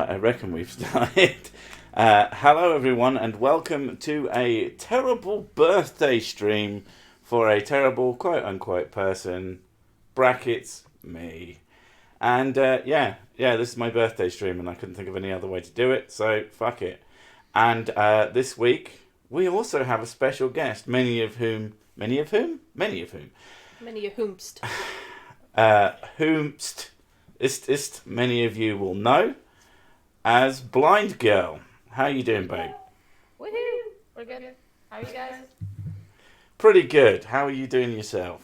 Right, I reckon we've started. Hello, everyone, and welcome to a terrible birthday stream for a terrible quote-unquote person, brackets, me. And this is my birthday stream, and I couldn't think of any other way to do it, so fuck it. And this week, we also have a special guest, many of whom, many of you will know as Blind Girl. How you doing, babe? Woohoo! We're good. How are you guys? Pretty good. How are you doing yourself?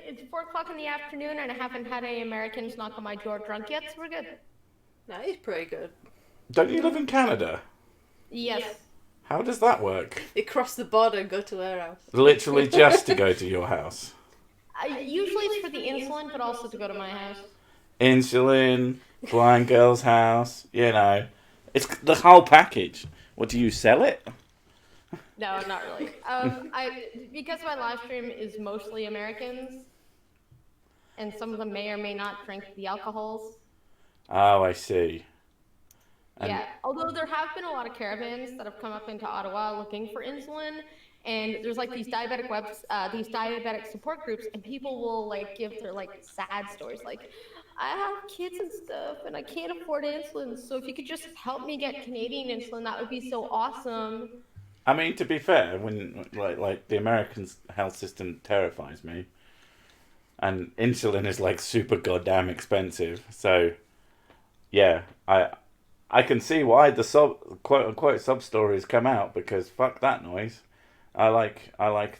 It's 4 o'clock in the afternoon and I haven't had any Americans knock on my door drunk yet, so we're good. No, he's pretty good. Don't you live in Canada? Yes. How does that work? They cross the border and go to her house. Literally just to go to your house. Usually it's for the insulin, but also to go to my house. Insulin, Blind Girl's house, it's the whole package. What, do you sell it? No, not really. Because my live stream is mostly Americans, and some of them may or may not drink the alcohols. Oh, I see. Yeah, although there have been a lot of caravans that have come up into Ottawa looking for insulin, and there's like these diabetic these diabetic support groups, and people will like give their like sad stories, like, I have kids and stuff, and I can't afford insulin, so if you could just help me get Canadian insulin, that would be so awesome. I mean, to be fair, when like the American health system terrifies me, and insulin is like super goddamn expensive, so yeah, I can see why the quote unquote sub stories come out, because fuck that noise. I like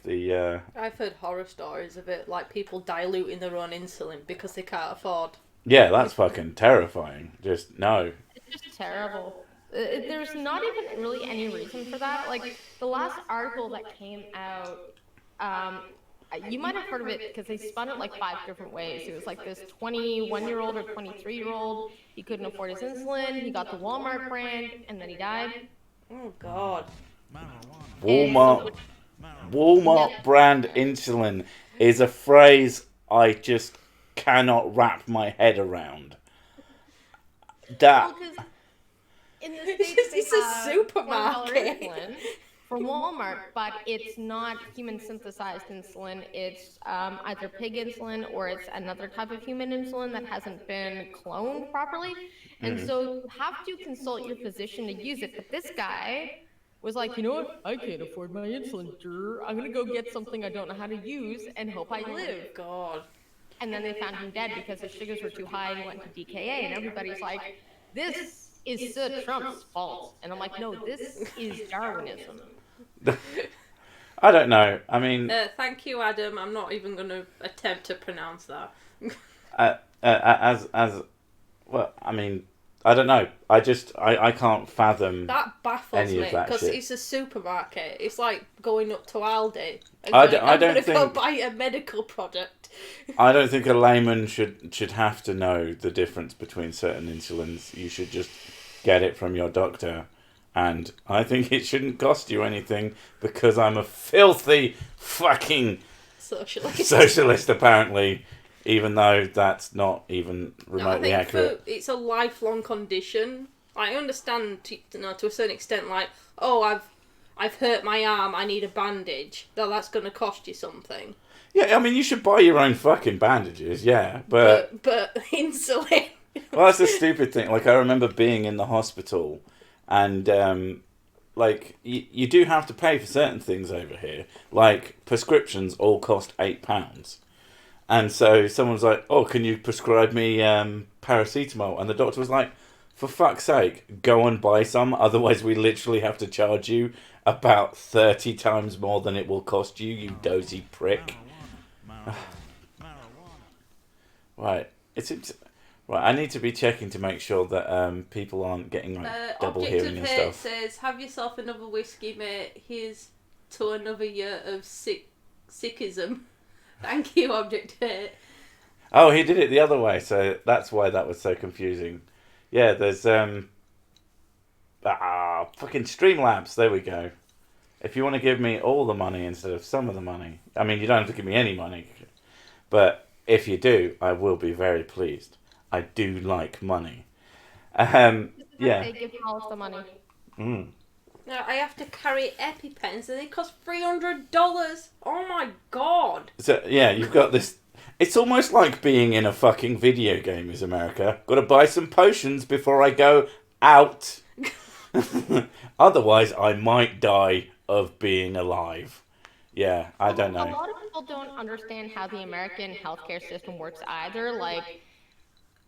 the. I've heard horror stories of it, like people diluting their own insulin because they can't afford. Yeah, that's fucking terrifying. Just no. It's just terrible. There's not even really any reason for that. Like the last article that came out, you might have heard of it because they spun it like 5 different ways. It was like this 21-year-old or 23-year-old. He couldn't afford his insulin. He got the Walmart brand, and then he died. Oh God. Walmart brand insulin is a phrase I just cannot wrap my head around. That. Well, in the States, It's a supermarket insulin from Walmart, but it's not human synthesized insulin. It's either pig insulin or it's another type of human insulin that hasn't been cloned properly. And so you have to consult your physician to use it. But this guy was like, you know what? I can't afford my insulin. I'm going to go get something I don't know how to use and hope I live. God. And then they found him dead because his sugars were too high and he went to DKA. And everybody's like, this is Sir Trump's fault. And I'm like, no, this is Darwinism. I don't know. I mean... thank you, Adam. I'm not even going to attempt to pronounce that. Well, I mean... I don't know. I can't fathom that baffles any me of that because shit. it's a supermarket. It's like going up to Aldi. And I I'm don't gonna think go buy a medical product. I don't think a layman should have to know the difference between certain insulins. You should just get it from your doctor, and I think it shouldn't cost you anything because I'm a filthy fucking socialist apparently. Even though that's not even remotely accurate. It's a lifelong condition. I understand to a certain extent, like, oh, I've hurt my arm, I need a bandage. Though that's going to cost you something. Yeah, I mean, you should buy your own fucking bandages, yeah, but insulin. Well, that's a stupid thing. Like, I remember being in the hospital, and like you do have to pay for certain things over here. Like prescriptions all cost £8. And so someone was like, oh, can you prescribe me paracetamol? And the doctor was like, for fuck's sake, go and buy some. Otherwise, we literally have to charge you about 30 times more than it will cost you, you dozy prick. Right. Right, I need to be checking to make sure that people aren't getting like double hearing and stuff. Says, have yourself another whiskey, mate. Here's to another year of sickism. Thank you, Object Hate. Oh, he did it the other way, so that's why that was so confusing. Yeah, there's fucking Streamlabs. There we go. If you want to give me all the money instead of some of the money, I mean, you don't have to give me any money, but if you do, I will be very pleased. I do like money. They Yeah. give Hollis the money. Mm. Now, I have to carry EpiPens and they cost $300. Oh my god. So yeah, you've got this. It's almost like being in a fucking video game, is America. Got to buy some potions before I go out. Otherwise, I might die of being alive. Yeah, I don't A know. lot of people don't understand how the American healthcare system works either. Like,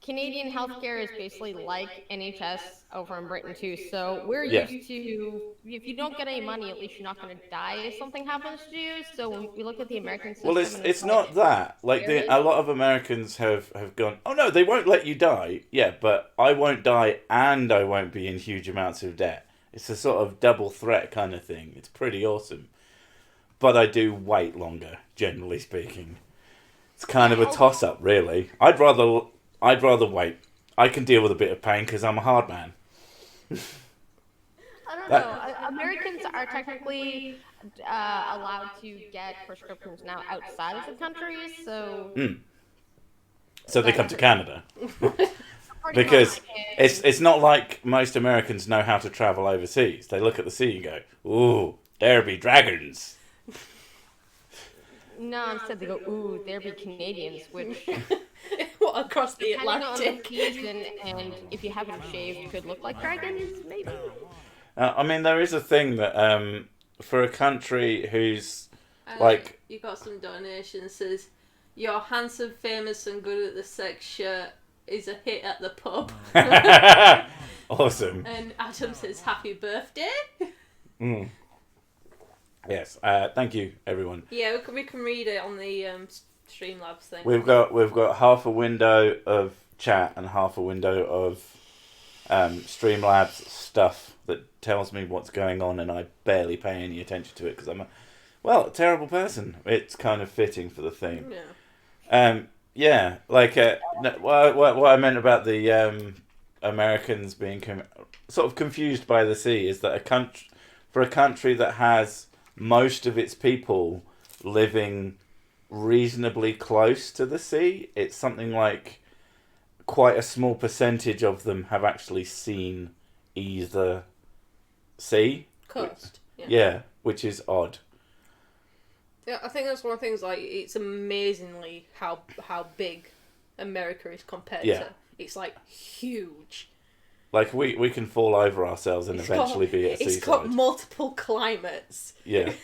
Canadian healthcare is basically like NHS over in Britain too. So we're Yeah. used to, if you don't get any money, at least you're not going to die if something happens to you. So when we look at the American system, Well, and it's like, not that. Like There is. a lot of Americans have gone. Oh no, they won't let you die. Yeah, but I won't die, and I won't be in huge amounts of debt. It's a sort of double threat kind of thing. It's pretty awesome. But I do wait longer, generally speaking. It's kind of a toss up, really. I'd rather wait. I can deal with a bit of pain because I'm a hard man. I don't know. Americans are technically allowed to get prescriptions now outside of the country, so So they come to Canada. pretty Because much. it's not like most Americans know how to travel overseas. They look at the sea and go, "Ooh, there be dragons." No, instead they go, ooh, there be Canadians, which What, across the depending on the Atlantic? season and if you haven't shaved, could look like dragons, maybe. I mean, there is a thing that for a country who's like You got some donation says, your handsome, famous and good at the sex shirt is a hit at the pub. awesome. And Adam says, happy birthday. Mm. Yes, thank you, everyone. Yeah, we can read it on the Streamlabs thing. We've got half a window of chat and half a window of Streamlabs stuff that tells me what's going on, and I barely pay any attention to it because I'm a terrible person. It's kind of fitting for the theme. Yeah. Yeah, like what I meant about the Americans being sort of confused by the sea is that for a country that has most of its people living reasonably close to the sea, it's something like quite a small percentage of them have actually seen either sea. Coast. Yeah, which is odd. Yeah, I think that's one of the things, like, it's amazingly how big America is compared Yeah. to. It's, like, huge. Like, we can fall over ourselves and eventually be at a seaside. It's got multiple climates. Yeah.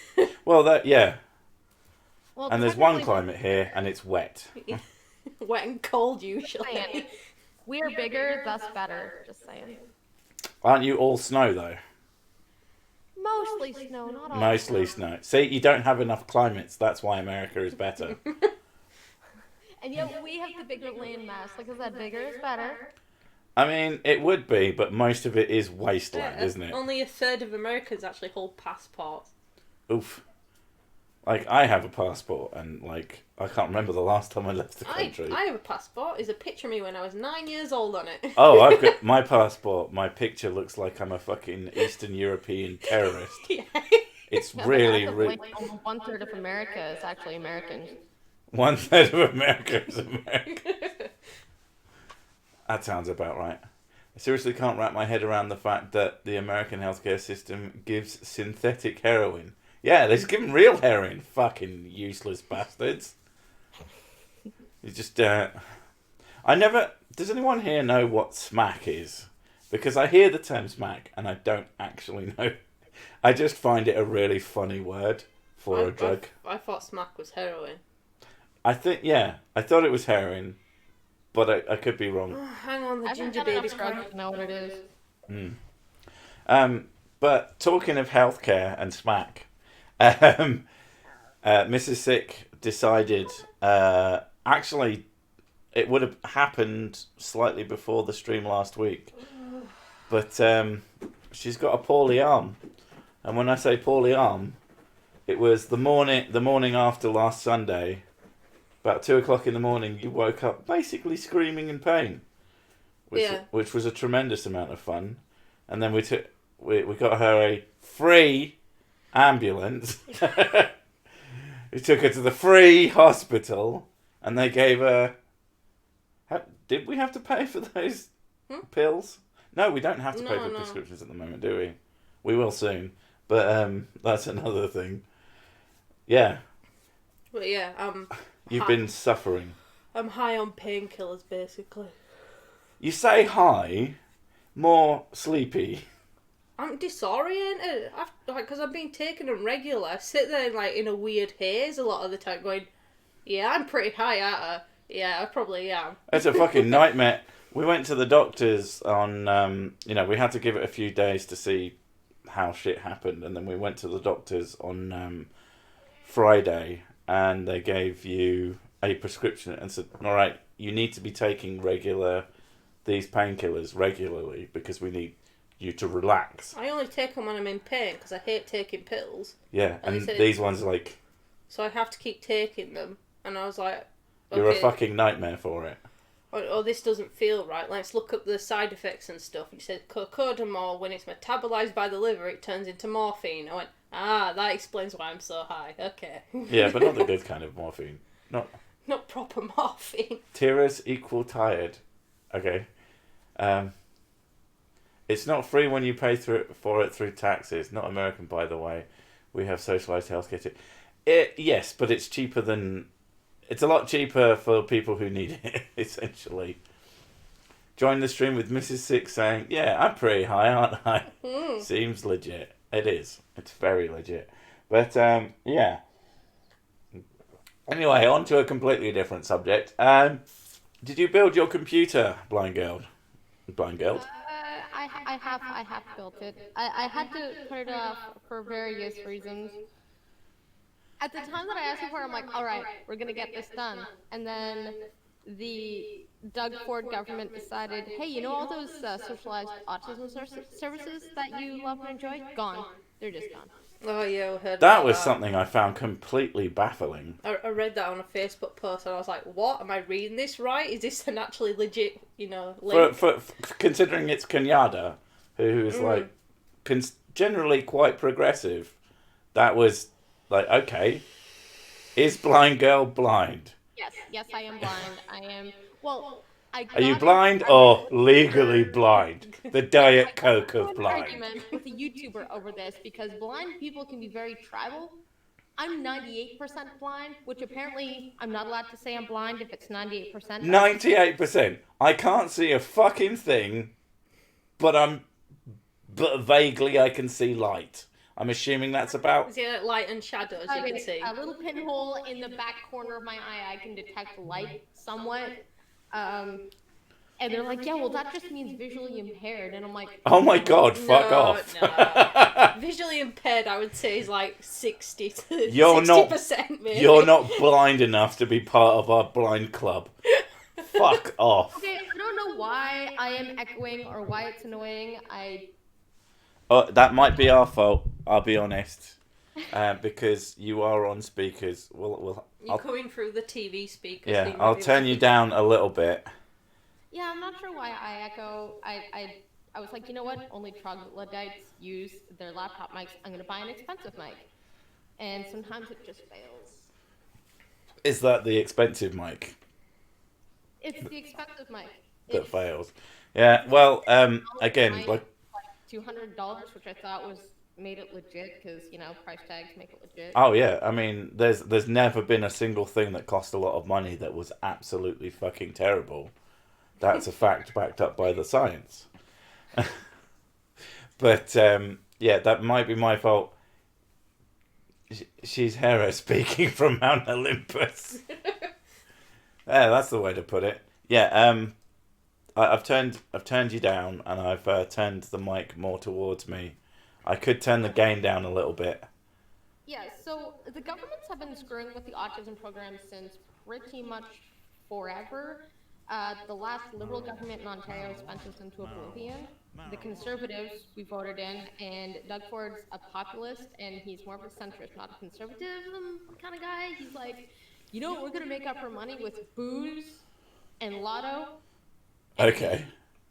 Well, yeah. Well, And there's one technically, climate here, and it's wet. Wet and cold, usually. saying, we are bigger, thus better. Just saying. Aren't you all snow, though? Mostly snow, not all. Mostly snow. See, you don't have enough climates. That's why America is better. And yet we have the bigger land mass. Like I said, bigger is better. I mean, it would be, but most of it is wasteland, isn't it? Only a third of Americans actually hold passports. Oof. Like, I have a passport, and, like, I can't remember the last time I left the country. I have a passport. There's a picture of me when I was 9 years old on it. Oh, I've got my passport. My picture looks like I'm a fucking Eastern European terrorist. Yeah. It's Yeah, really, but as of, really... like, almost 1/3 of America is actually American. 1/3 of America is American. That sounds about right. I seriously can't wrap my head around the fact that the American healthcare system gives synthetic heroin. Yeah, they just give them real heroin. Fucking useless bastards. You just, I never... Does anyone here know what smack is? Because I hear the term smack, and I don't actually know. I just find it a really funny word for a drug. I thought smack was heroin. I thought it was heroin, but I could be wrong. Hang on, the I've ginger had enough baby's drugs crying. to know what it is. But talking of healthcare and smack, Mrs. Sick decided, actually, it would have happened slightly before the stream last week, but she's got a poorly arm. And when I say poorly arm, it was the morning after last Sunday, about 2:00 in the morning, you woke up basically screaming in pain, which was a tremendous amount of fun. And then we got her a free ambulance. We took her to the free hospital, and they gave her. Did we have to pay for those pills? No, we don't have to pay for No. prescriptions at the moment, do we? We will soon. But that's another thing. Yeah. But yeah, You've been suffering. I'm high on painkillers, basically. You say high, more sleepy. I'm disoriented. Because I've been taking them regular. I sit there like in a weird haze a lot of the time, going, "Yeah, I'm pretty high, aren't I? Yeah, I probably am." It's a fucking nightmare. We went to the doctors on, we had to give it a few days to see how shit happened, and then we went to the doctors on Friday, and they gave you a prescription and said, "All right, you need to be taking these painkillers regularly because we need you to relax." I only take them when I'm in pain because I hate taking pills. Yeah, and these ones like... So I have to keep taking them, and I was like, You're a fucking nightmare for it. Oh, this doesn't feel right. Let's look up the side effects and stuff. He said cocodamol, when it's metabolized by the liver, it turns into morphine. I went, that explains why I'm so high. Okay. Yeah, but not the good kind of morphine. Not proper morphine. Tears equal tired. Okay. It's not free when you pay for it through taxes. Not American, by the way. We have socialised healthcare too. Yes, but it's cheaper than... It's a lot cheaper for people who need it, essentially. Join the stream with Mrs. Six saying, "Yeah, I'm pretty high, aren't I?" Seems legit. It is. It's very legit. But, yeah. Anyway, on to a completely different subject. Did you build your computer, Blind Girl? Blind Girl? I have built it. I had to put it off for various reasons. At the time that I asked for it, I'm like, all right, we're going to get this done. And then the Doug Ford government decided, hey, you know all those socialized autism services that you love and enjoy? Gone. They're just gone. Oh, yeah, I heard That about was something I found completely baffling. I read that on a Facebook post, and I was like, what? Am I reading this right? Is this an actually legit, link? For considering it's Kenyatta, who's like generally quite progressive, that was like, okay, is Blind Girl blind? Yes, I am blind. I am, well, Are you blind or legally blind? The Diet Coke of blind. Argument with a YouTuber over this because blind people can be very tribal. I'm 98% blind, which apparently I'm not allowed to say I'm blind if it's 98%. 98%. I can't see a fucking thing, but vaguely I can see light. I'm assuming that's about... Is it light and shadows you can see? A little pinhole in the back corner of my eye, I can detect light somewhat. And they're like, yeah, well, that just means visually impaired. And I'm like... Oh my god, fuck off. No. Visually impaired, I would say, is like 60 to 60%, maybe. You're not blind enough to be part of our blind club. Fuck off. Okay, I don't know why I am echoing or why it's annoying. That might be our fault, I'll be honest. Because you are on speakers. You're coming through the TV speakers. Yeah, I'll turn you down a little bit. Yeah, I'm not sure why I echo. I was like, you know what? Only troglodytes use their laptop mics. I'm going to buy an expensive mic. And sometimes it just fails. Is that the expensive mic? It's the expensive mic. That fails. Yeah, well, again, like... $200, which I thought made it legit because, price tags make it legit. Oh, yeah. I mean, there's never been a single thing that cost a lot of money that was absolutely fucking terrible. That's a fact backed up by the science. But, yeah, that might be my fault. She's Hera speaking from Mount Olympus. Yeah, that's the way to put it. Yeah, I've turned you down, and I've turned the mic more towards me. I could turn the gain down a little bit. Yeah, so the governments have been screwing with the autism program since pretty much forever. The last Liberal government in Ontario spent us into oblivion. The Conservatives we voted in, and Doug Ford's a populist, and he's more of a centrist, not a conservatism kind of guy. He's like, we're going to make up our money with booze and lotto. Okay.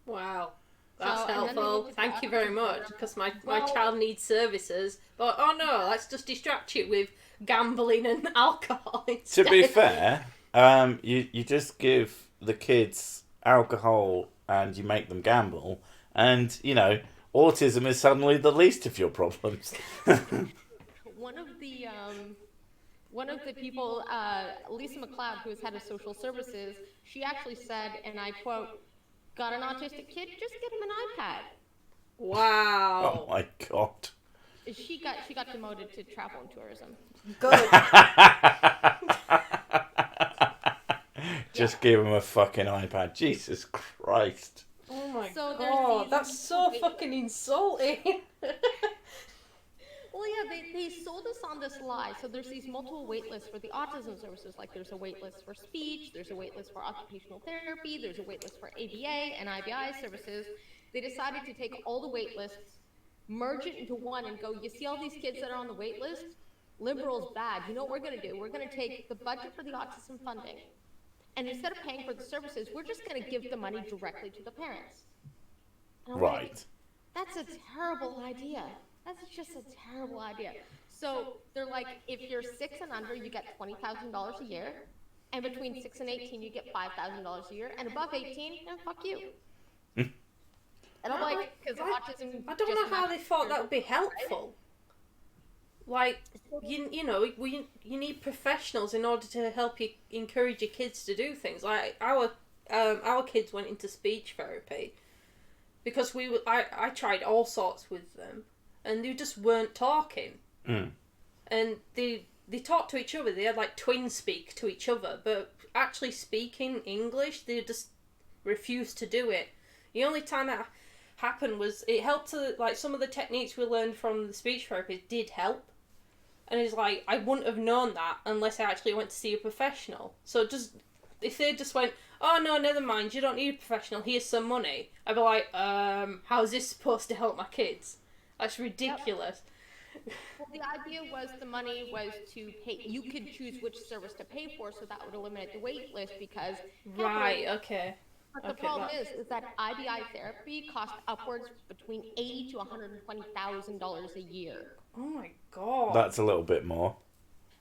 Wow. That's helpful. Thank you very much, because my child needs services. But, oh no, let's just distract you with gambling and alcohol instead. To be fair, you just give the kids alcohol and you make them gamble, and autism is suddenly the least of your problems. One of the people, Lisa McLeod, who is head of social services, she actually said, and I quote, "Got an autistic kid? Just get him an iPad." Oh Wow. my god. She got demoted to travel and tourism. Good. Just give him a fucking iPad. Jesus Christ. Oh my So there's god, these that's so wait- fucking insulting. Well, yeah, they sold us on this lie. So there's these multiple wait lists for the autism services. Like there's a wait list for speech, there's a wait list for occupational therapy, there's a wait list for ABA and IBI services. They decided to take all the wait lists, merge it into one, and go, you see all these kids that are on the wait list? Liberals bad. You know what we're going to do? We're going to take the budget for the autism funding, and instead of paying for the services, we're just going to give the money directly to the parents. And I'm like, Right. that's a terrible idea. That's just a terrible idea. So they're like, if you're 6 and under, you get $20,000 a year, and between 6 and 18, you get $5,000 a year, and above 18, no, fuck you. And I'm like, because autism. I don't know how they thought that would be helpful. Like, you need professionals in order to help you encourage your kids to do things. Like our kids went into speech therapy because I tried all sorts with them, and they just weren't talking. And they talked to each other. They had like twin speak to each other, but actually speaking English, they just refused to do it. The only time that happened was it helped to, like, some of the techniques we learned from the speech therapist did help. And it's like, I wouldn't have known that unless I actually went to see a professional. So just, if they just went, oh no, never mind, you don't need a professional, here's some money, I'd be like, how's this supposed to help my kids? That's ridiculous. Well, the idea was the money was to pay. You could choose which service to pay for, so that would eliminate the wait list because. Right, okay. But the problem is that IBI therapy costs upwards between $80,000 to $120,000 a year. Oh my god. That's a little bit more.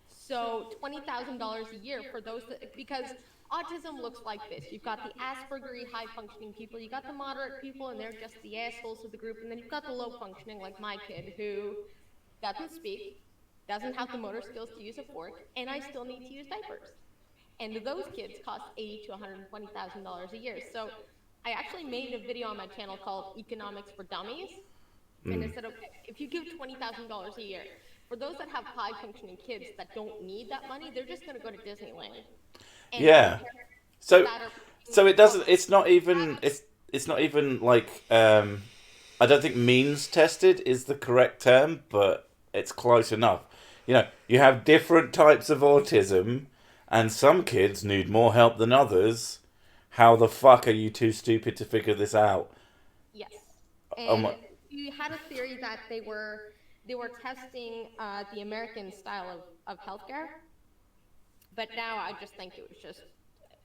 So $20,000 a year for those because autism looks like this. You've got the Aspergery high functioning people, you got the moderate people, and they're just the assholes of the group, and then you've got the low functioning like my kid who doesn't speak, doesn't have the motor skills to use a fork, and I still need to use diapers. And those kids cost $80,000 to $120,000 a year. So I actually made a video on my channel called Economics for Dummies. And I said, okay, if you give $20,000 a year, for those that have high functioning kids that don't need that money, they're just going to go to Disneyland. And Yeah. So that are- so it doesn't. It's not even. It's not even like. I don't think means tested is the correct term, but it's close enough. You have different types of autism, and some kids need more help than others. How the fuck are you too stupid to figure this out? Yes. Oh And my- you had a theory that they were testing the American style of healthcare, but now I just think it was just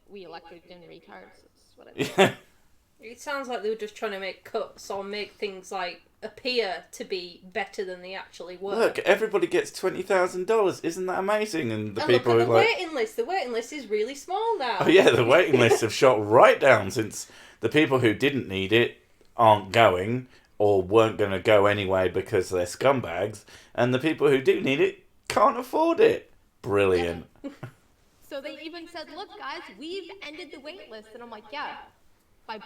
we elected in retards. That's what I think. It sounds like they were just trying to make cuts or make things like appear to be better than they actually were. Look, everybody gets $20,000. Isn't that amazing? And the And look people at who the like, waiting list. The waiting list is really small now. oh yeah, the waiting lists have shot right down since the people who didn't need it aren't going or weren't going to go anyway because they're scumbags, and the people who do need it can't afford it. Brilliant. So they even said, "Look, guys, we've ended the wait list," and I'm like, "Yeah, by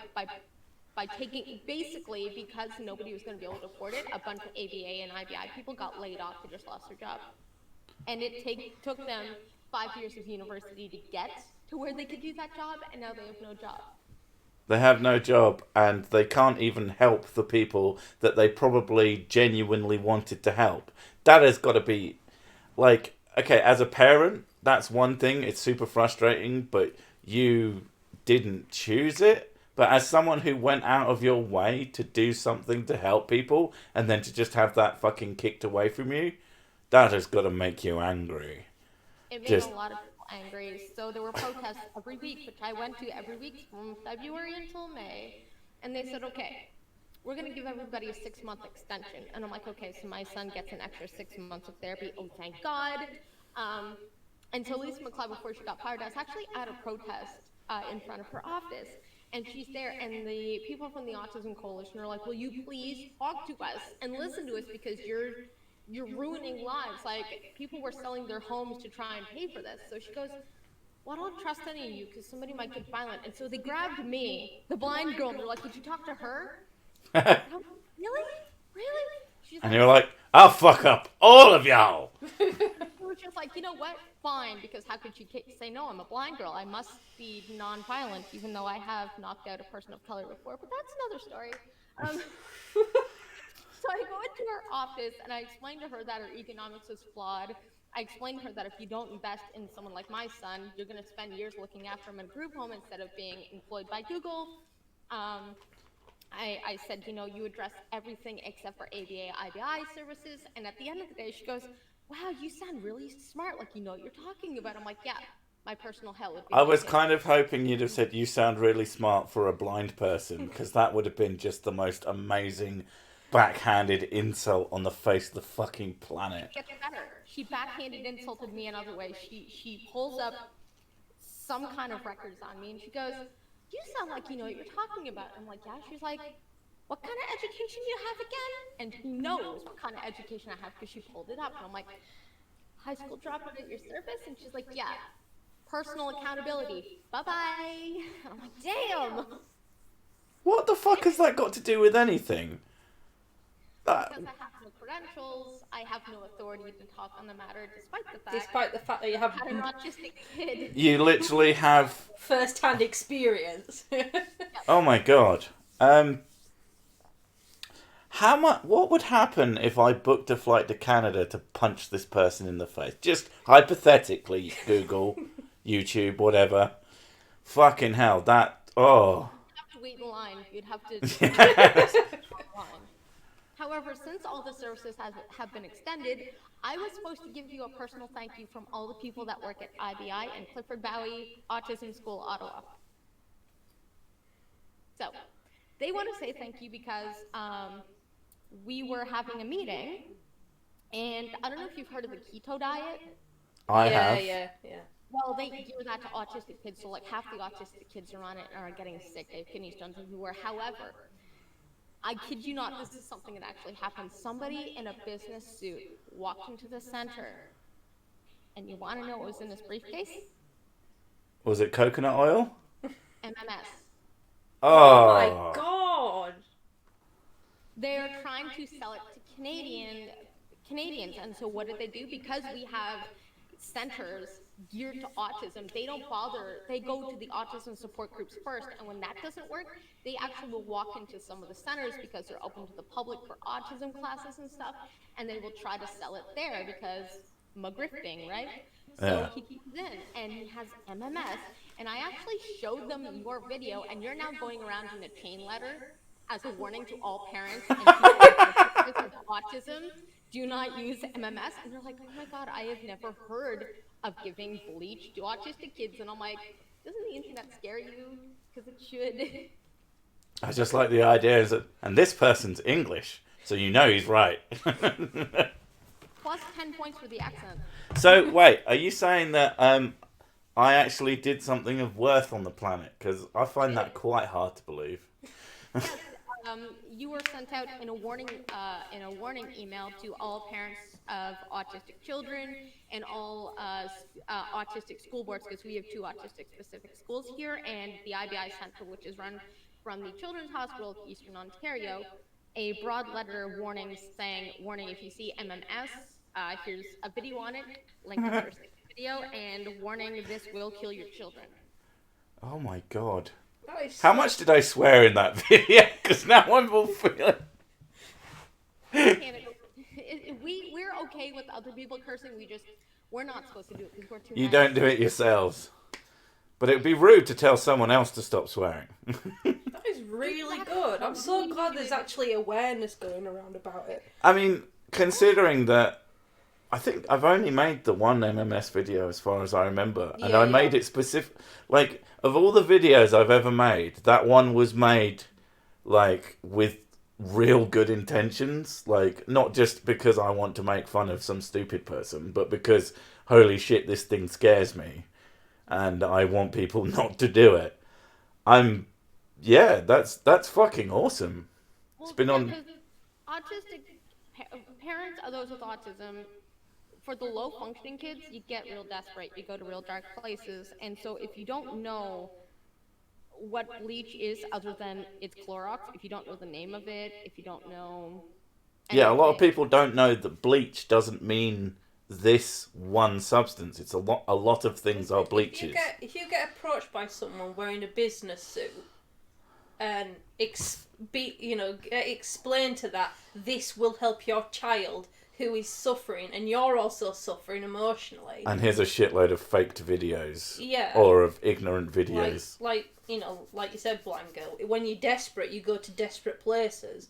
taking basically because nobody was going to be able to afford it, a bunch of ABA and IBI people got laid off who just lost their job, and it took them 5 years of university to get to where they could do that job, and now they have no job." They have no job, and they can't even help the people that they probably genuinely wanted to help. That has got to be, like, okay, as a parent, that's one thing. It's super frustrating, but you didn't choose it. But as someone who went out of your way to do something to help people, and then to just have that fucking kicked away from you, that has got to make you angry. It made Just- a lot of people angry. So there were protests every week, which I went to every week from February until May. And they said, okay, we're going to give everybody a 6-month extension. And I'm like, okay, so my son gets an extra 6 months of therapy. Oh, thank God. And so Lisa McLeod, before she got fired, I was actually at a protest in front of her office. And she's there, and the people from the Autism Coalition are like, "Will you please talk to us and listen to us because you're ruining lives. Like people were selling their homes to try and pay for this." So she goes, "Well, I don't trust any of you because somebody might get violent." And so they grabbed me, the blind girl, and they're like, "Did you talk to her?" And I'm like, "Really? Really?" She's And like, you're like, "I'll fuck up all of y'all." she was just like, "You know what? Fine, because how could she say no? I'm a blind girl. I must be non-violent, even though I have knocked out a person of color before." But that's another story. So I go into her office and I explain to her that her economics is flawed. I explain to her that if you don't invest in someone like my son, you're going to spend years looking after him in a group home instead of being employed by Google. I said, you address everything except for ABA, IBI services. And at the end of the day, she goes, "Wow, you sound really smart. Like, you know what you're talking about." I'm like, "Yeah, my personal hell would be I my was kid." kind of hoping you'd have said, "You sound really smart for a blind person," because that would have been just the most amazing backhanded insult on the face of the fucking planet. It gets better. She backhanded insulted me another way. She pulls up some kind of records on me and she goes, "You sound like you know what you're talking about." I'm like, "Yeah." She's like, "What kind of education do you have again?" And who knows what kind of education I have because she pulled it up. And I'm like, "High school dropout at your service?" And she's like, "Yeah, personal accountability. Bye-bye." And I'm like, "Damn." What the fuck has that got to do with anything? Because I have no credentials, I have no authority to talk on the matter, despite the fact that you have I had an autistic kid. You literally have first-hand experience. Oh my god. How much? What would happen if I booked a flight to Canada to punch this person in the face? Just hypothetically, Google, YouTube, whatever. Fucking hell, that. Oh. You'd have to wait in line. You'd have to. Line. However, since all the services have been extended, I was supposed to give you a personal thank you from all the people that work at IBI and Clifford Bowie Autism School, Ottawa. So, they want to say thank you because we were having a meeting, and I don't know if you've heard of the keto diet. I have. Yeah. Well, they give that to autistic kids, so like half the autistic kids are on it and are getting sick. They have kidney stones everywhere. However, I kid you not, this is something that actually happened. Somebody in a business suit walked into the center, and you want to know what was in this briefcase? Was it coconut oil? MMS. Oh my god! They're trying to sell it to Canadians, and so what did they do? Because we have centers geared to autism, they don't bother. They go to the autism support groups first, and when that doesn't work, they actually will walk into some of the centers because they're open to the public for autism classes and stuff, and they will try to sell it there because grifting, right? So he comes in and he has MMS, and I actually showed them your video, and you're now going around in a chain letter as a warning to all parents and people with autism, do not use MMS. And they're like, "Oh my god, I have never heard of giving bleach to autistic kids." And I'm like, doesn't the internet scare you? Because it should. I just like the idea that, and this person's English, so you know he's right. Plus 10 points for the accent. So, wait, are you saying that I actually did something of worth on the planet? Because I find that quite hard to believe. Yes, you were sent out in a warning email to all parents of autistic children and all autistic school boards, because we have 2 autistic-specific schools here, and the IBI Centre, which is run from the Children's Hospital of Eastern Ontario, a broad letter of warning saying, "Warning, if you see MMS, here's a video on it, link to the video, and warning, this will kill your children." Oh my god. Nice. How much did I swear in that video? Because now I'm all feeling... We're okay with other people cursing, we're not supposed to do it because we're too You nice. don't do it yourselves. But it would be rude to tell someone else to stop swearing. That is really good. I'm so glad there's actually awareness going around about it. I mean, considering that I think I've only made the one MMS video as far as I remember. And I made it specific. Like, of all the videos I've ever made, that one was made, like, with real good intentions. Like, not just because I want to make fun of some stupid person, but because, holy shit, this thing scares me. And I want people not to do it. I'm yeah, that's fucking awesome. It's Well, been yeah, on. because autistic parents of those with autism, for the low functioning kids, you get real desperate. You go to real dark places. And so if you don't know what bleach is other than it's Clorox, if you don't know the name of it, if you don't know Yeah, a lot of anything. people don't know that bleach doesn't mean this one substance. It's a lot. A lot of things are bleaches. If you get approached by someone wearing a business suit and explain to that this will help your child who is suffering and you're also suffering emotionally. And here's a shitload of faked videos. Yeah. Or of ignorant videos. Like you said, Blind Girl, when you're desperate, you go to desperate places.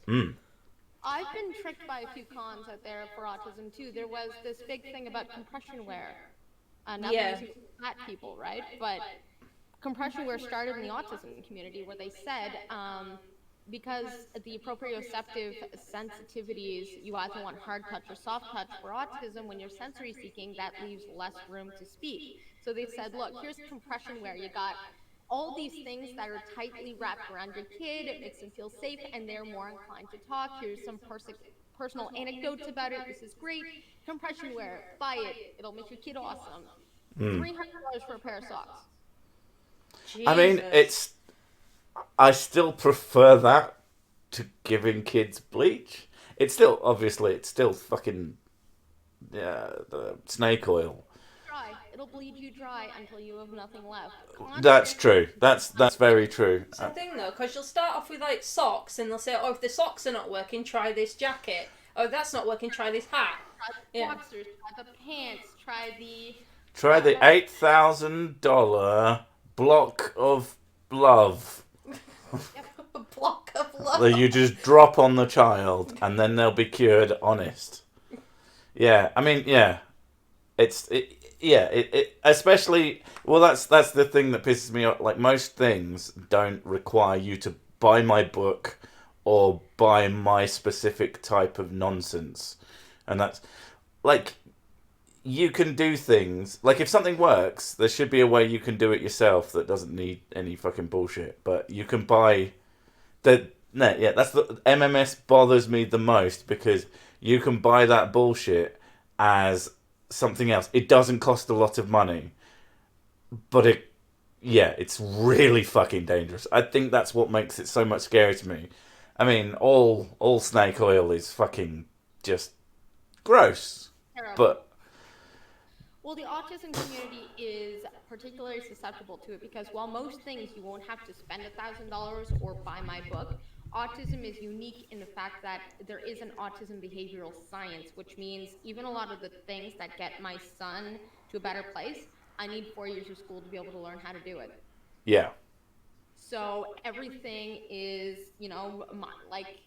I've been tricked by a few cons out there for autism too. There was this big thing about compression wear. Nothing is fat people, right? But compression wear started in the autism community where they said because the proprioceptive sensitivities, you either want hard touch or soft touch for autism. When you're sensory seeking, that leaves less room to speak. So they said, look, here's compression wear. You got all these things that are tightly wrapped around your kid. It makes them feel safe and they're more inclined to talk. Here's some personal anecdotes about it. This is great. Compression wear, buy it. It'll make your kid awesome. $300 for a pair of socks. Jesus. I mean, I still prefer that to giving kids bleach. It's still fucking the snake oil. Dry. It'll bleed you dry until you have nothing left. That's true. That's very true. It's the thing though, because you'll start off with like socks, and they'll say, "Oh, if the socks are not working, try this jacket. Oh, if that's not working, try this hat." Try the boxers, try the pants, Try the $8,000 block of love. A block of love. That you just drop on the child, and then they'll be cured. Honest. Yeah, I mean, yeah, especially. Well, that's the thing that pisses me off. Like most things don't require you to buy my book or buy my specific type of nonsense, and that's like. You can do things like if something works, there should be a way you can do it yourself that doesn't need any fucking bullshit. But you can buy that's the MMS bothers me the most because you can buy that bullshit as something else. It doesn't cost a lot of money, but it's really fucking dangerous. I think that's what makes it so much scary to me. I mean, all snake oil is fucking just gross, terrible. but. Well, the autism community is particularly susceptible to it because while most things you won't have to spend $1,000 or buy my book, autism is unique in the fact that there is an autism behavioral science, which means even a lot of the things that get my son to a better place, I need 4 years of school to be able to learn how to do it. Yeah. So everything is, like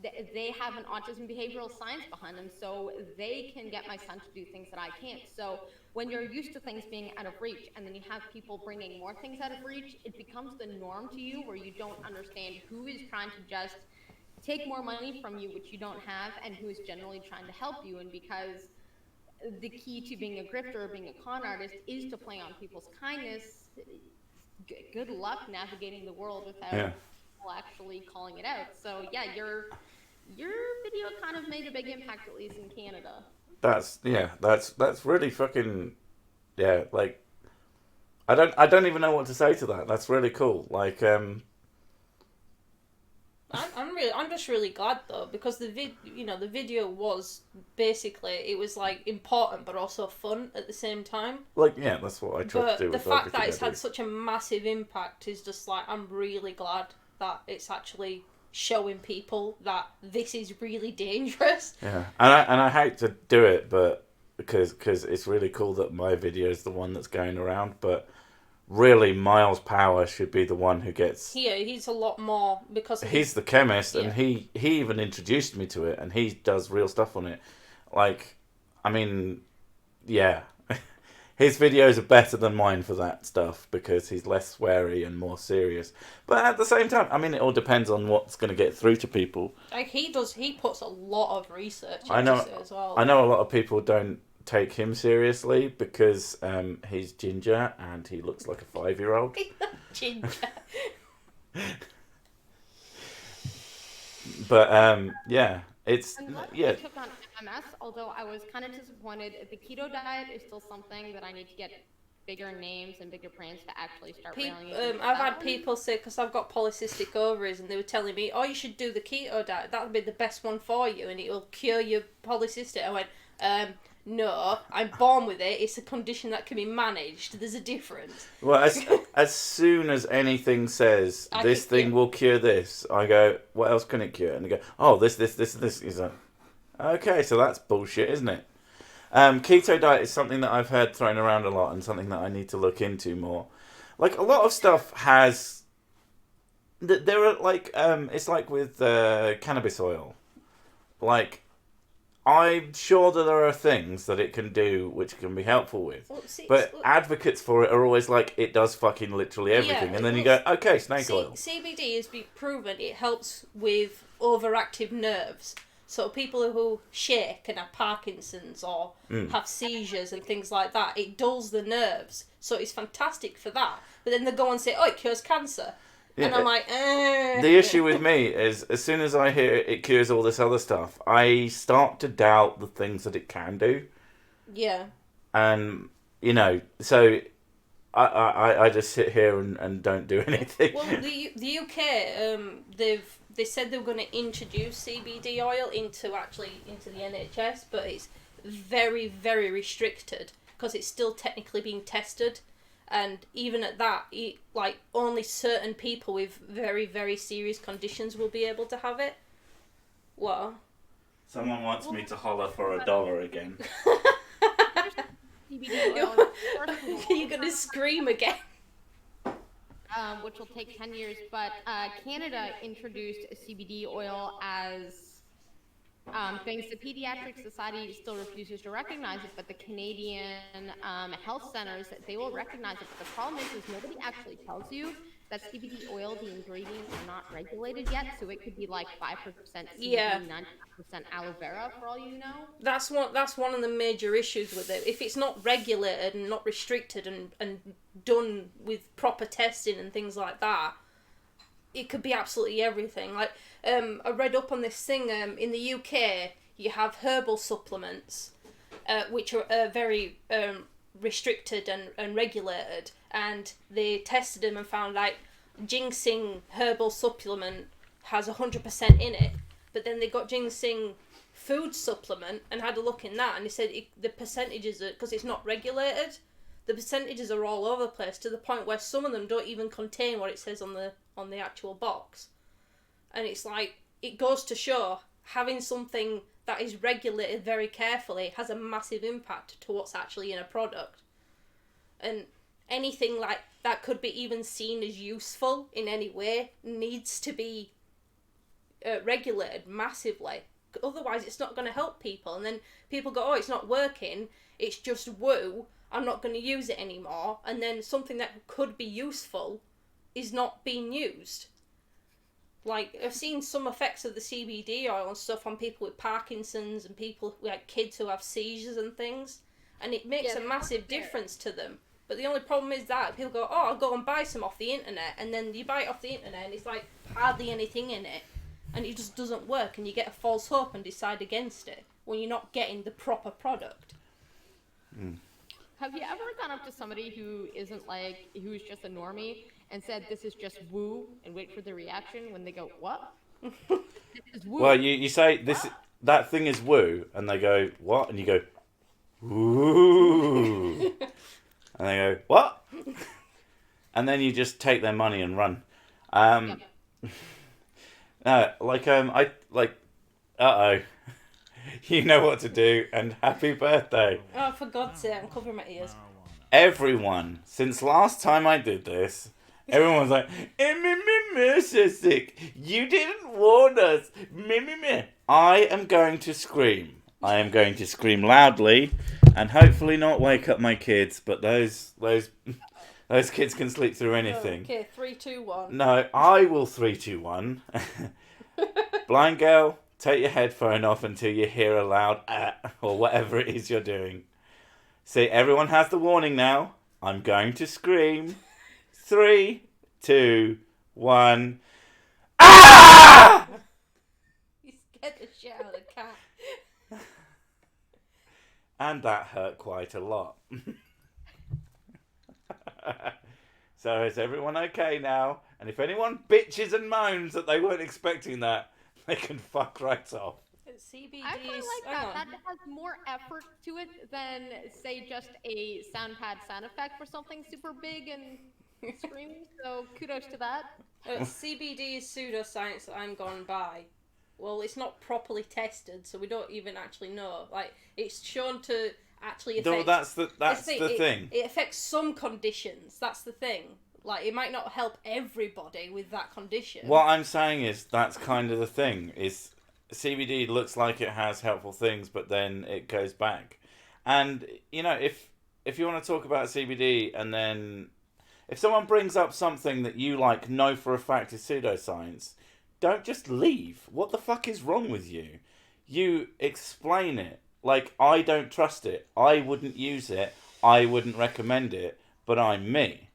they have an autism behavioral science behind them, so they can get my son to do things that I can't. So when you're used to things being out of reach and then you have people bringing more things out of reach, it becomes the norm to you where you don't understand who is trying to just take more money from you, which you don't have, and who is generally trying to help you. And because the key to being a grifter or being a con artist is to play on people's kindness, good luck navigating the world without people actually calling it out. So yeah, your video kind of made a big impact, at least in Canada. That's really fucking like I don't even know what to say to that. That's really cool. Like I'm just really glad though because the video was basically it was like important but also fun at the same time. Like that's what I tried to do. But the fact that it's had such a massive impact is just like I'm really glad that it's actually showing people that this is really dangerous. Yeah, and I hate to do it, but because it's really cool that my video is the one that's going around, but really Miles Power should be the one who gets. He's a lot more because he's the chemist, and he even introduced me to it, and he does real stuff on it. Like, I mean, yeah. His videos are better than mine for that stuff because he's less sweary and more serious. But at the same time, I mean, it all depends on what's going to get through to people. Like he puts a lot of research into it as well. I know a lot of people don't take him seriously because he's ginger and he looks like a 5-year-old. Ginger. But yeah, it's I'm glad yeah. they took on MS, although I was kind of disappointed. The keto diet is still something that I need to get bigger names and bigger brands to actually start railing against I've that had one. people say, because I've got polycystic ovaries, and they were telling me, "Oh, you should do the keto diet. That would be the best one for you, and it will cure your polycystic." I went, "No, I'm born with it. It's a condition that can be managed. There's a difference." Well, as soon as anything says this thing will cure this, I go, what else can it cure? And they go, oh, this. He's like, okay, so that's bullshit, isn't it? Keto diet is something that I've heard thrown around a lot and something that I need to look into more. Like, a lot of stuff has... There are, like, it's like with cannabis oil. Like, I'm sure that there are things that it can do which can be helpful with. But advocates for it are always like, it does fucking literally everything. And then you go, okay, snake oil. CBD has been proven it helps with overactive nerves. So people who shake and have Parkinson's or have seizures and things like that, it dulls the nerves. So it's fantastic for that. But then they go and say, oh, it cures cancer. Yeah, and I'm like, The issue with me is, as soon as I hear it cures all this other stuff, I start to doubt the things that it can do. Yeah. And, you know, so I just sit here and don't do anything. Well, the UK, they said they were going to introduce CBD oil into the NHS, but it's very, very restricted because it's still technically being tested. And even at that, like, only certain people with very, very serious conditions will be able to have it. What? Someone wants me to holler for $1 again. CBD oil. You're going to scream again. Which will take 10 years, but Canada introduced CBD oil as things. The Pediatric Society still refuses to recognize it, but the Canadian health centers, they will recognize it. But the problem is nobody actually tells you that CBD oil, the ingredients are not regulated yet, so it could be like 5% CBD, 95% aloe vera, for all you know. That's one of the major issues with it. If it's not regulated and not restricted and done with proper testing and things like that, it could be absolutely everything. Like, I read up on this thing, in the UK, you have herbal supplements, which are very restricted and regulated, and they tested them and found, like, ginseng herbal supplement has 100% in it, but then they got ginseng food supplement and had a look in that, and they said the percentages, because it's not regulated, the percentages are all over the place, to the point where some of them don't even contain what it says on the actual box. And it's like, it goes to show having something that is regulated very carefully has a massive impact to what's actually in a product. And anything like that could be even seen as useful in any way needs to be regulated massively. Otherwise, it's not going to help people. And then people go, oh, it's not working, it's just woo, I'm not going to use it anymore. And then something that could be useful is not being used. Like, I've seen some effects of the CBD oil and stuff on people with Parkinson's and people, like kids who have seizures and things, and it makes a massive difference to them. But the only problem is that people go, oh, I'll go and buy some off the internet, and then you buy it off the internet and it's like hardly anything in it, and it just doesn't work, and you get a false hope and decide against it when you're not getting the proper product. Have you ever gone up to somebody who's just a normie and said, this is just woo, and wait for the reaction when they go, what? This is woo. Well, you say that thing is woo, and they go, what? And you go, woo. And they go, what? And then you just take their money and run. Uh-oh. You know what to do, and happy birthday. Oh, for God's sake, I'm covering my ears. Everyone, since last time I did this, everyone was like, so sick. You didn't warn us. I am going to scream. I am going to scream loudly, and hopefully not wake up my kids, but those kids can sleep through anything. Okay, 3, 2, 1. No, I will 3, 2, 1. Blind girl, take your headphone off until you hear a loud or whatever it is you're doing. See, everyone has the warning now. I'm going to scream. 3, 2, 1. Ah! shit out of the cat. And that hurt quite a lot. So is everyone okay now? And if anyone bitches and moans that they weren't expecting that, they can fuck right off. CBD I actually is... like hang that. on. That has more effort to it than, say, just a sound pad sound effect for something super big and screaming. So kudos to that. CBD is pseudoscience that I'm gone by. Well, it's not properly tested, so we don't even actually know. Like, it's shown to actually affect... No, that's the thing. It affects some conditions. That's the thing. Like, it might not help everybody with that condition. What I'm saying is that's kind of the thing. Is CBD looks like it has helpful things, but then it goes back. And you know, if you want to talk about CBD, and then if someone brings up something that you like know for a fact is pseudoscience, don't just leave. What the fuck is wrong with you? You explain it. Like, I don't trust it. I wouldn't use it. I wouldn't recommend it. But I'm me.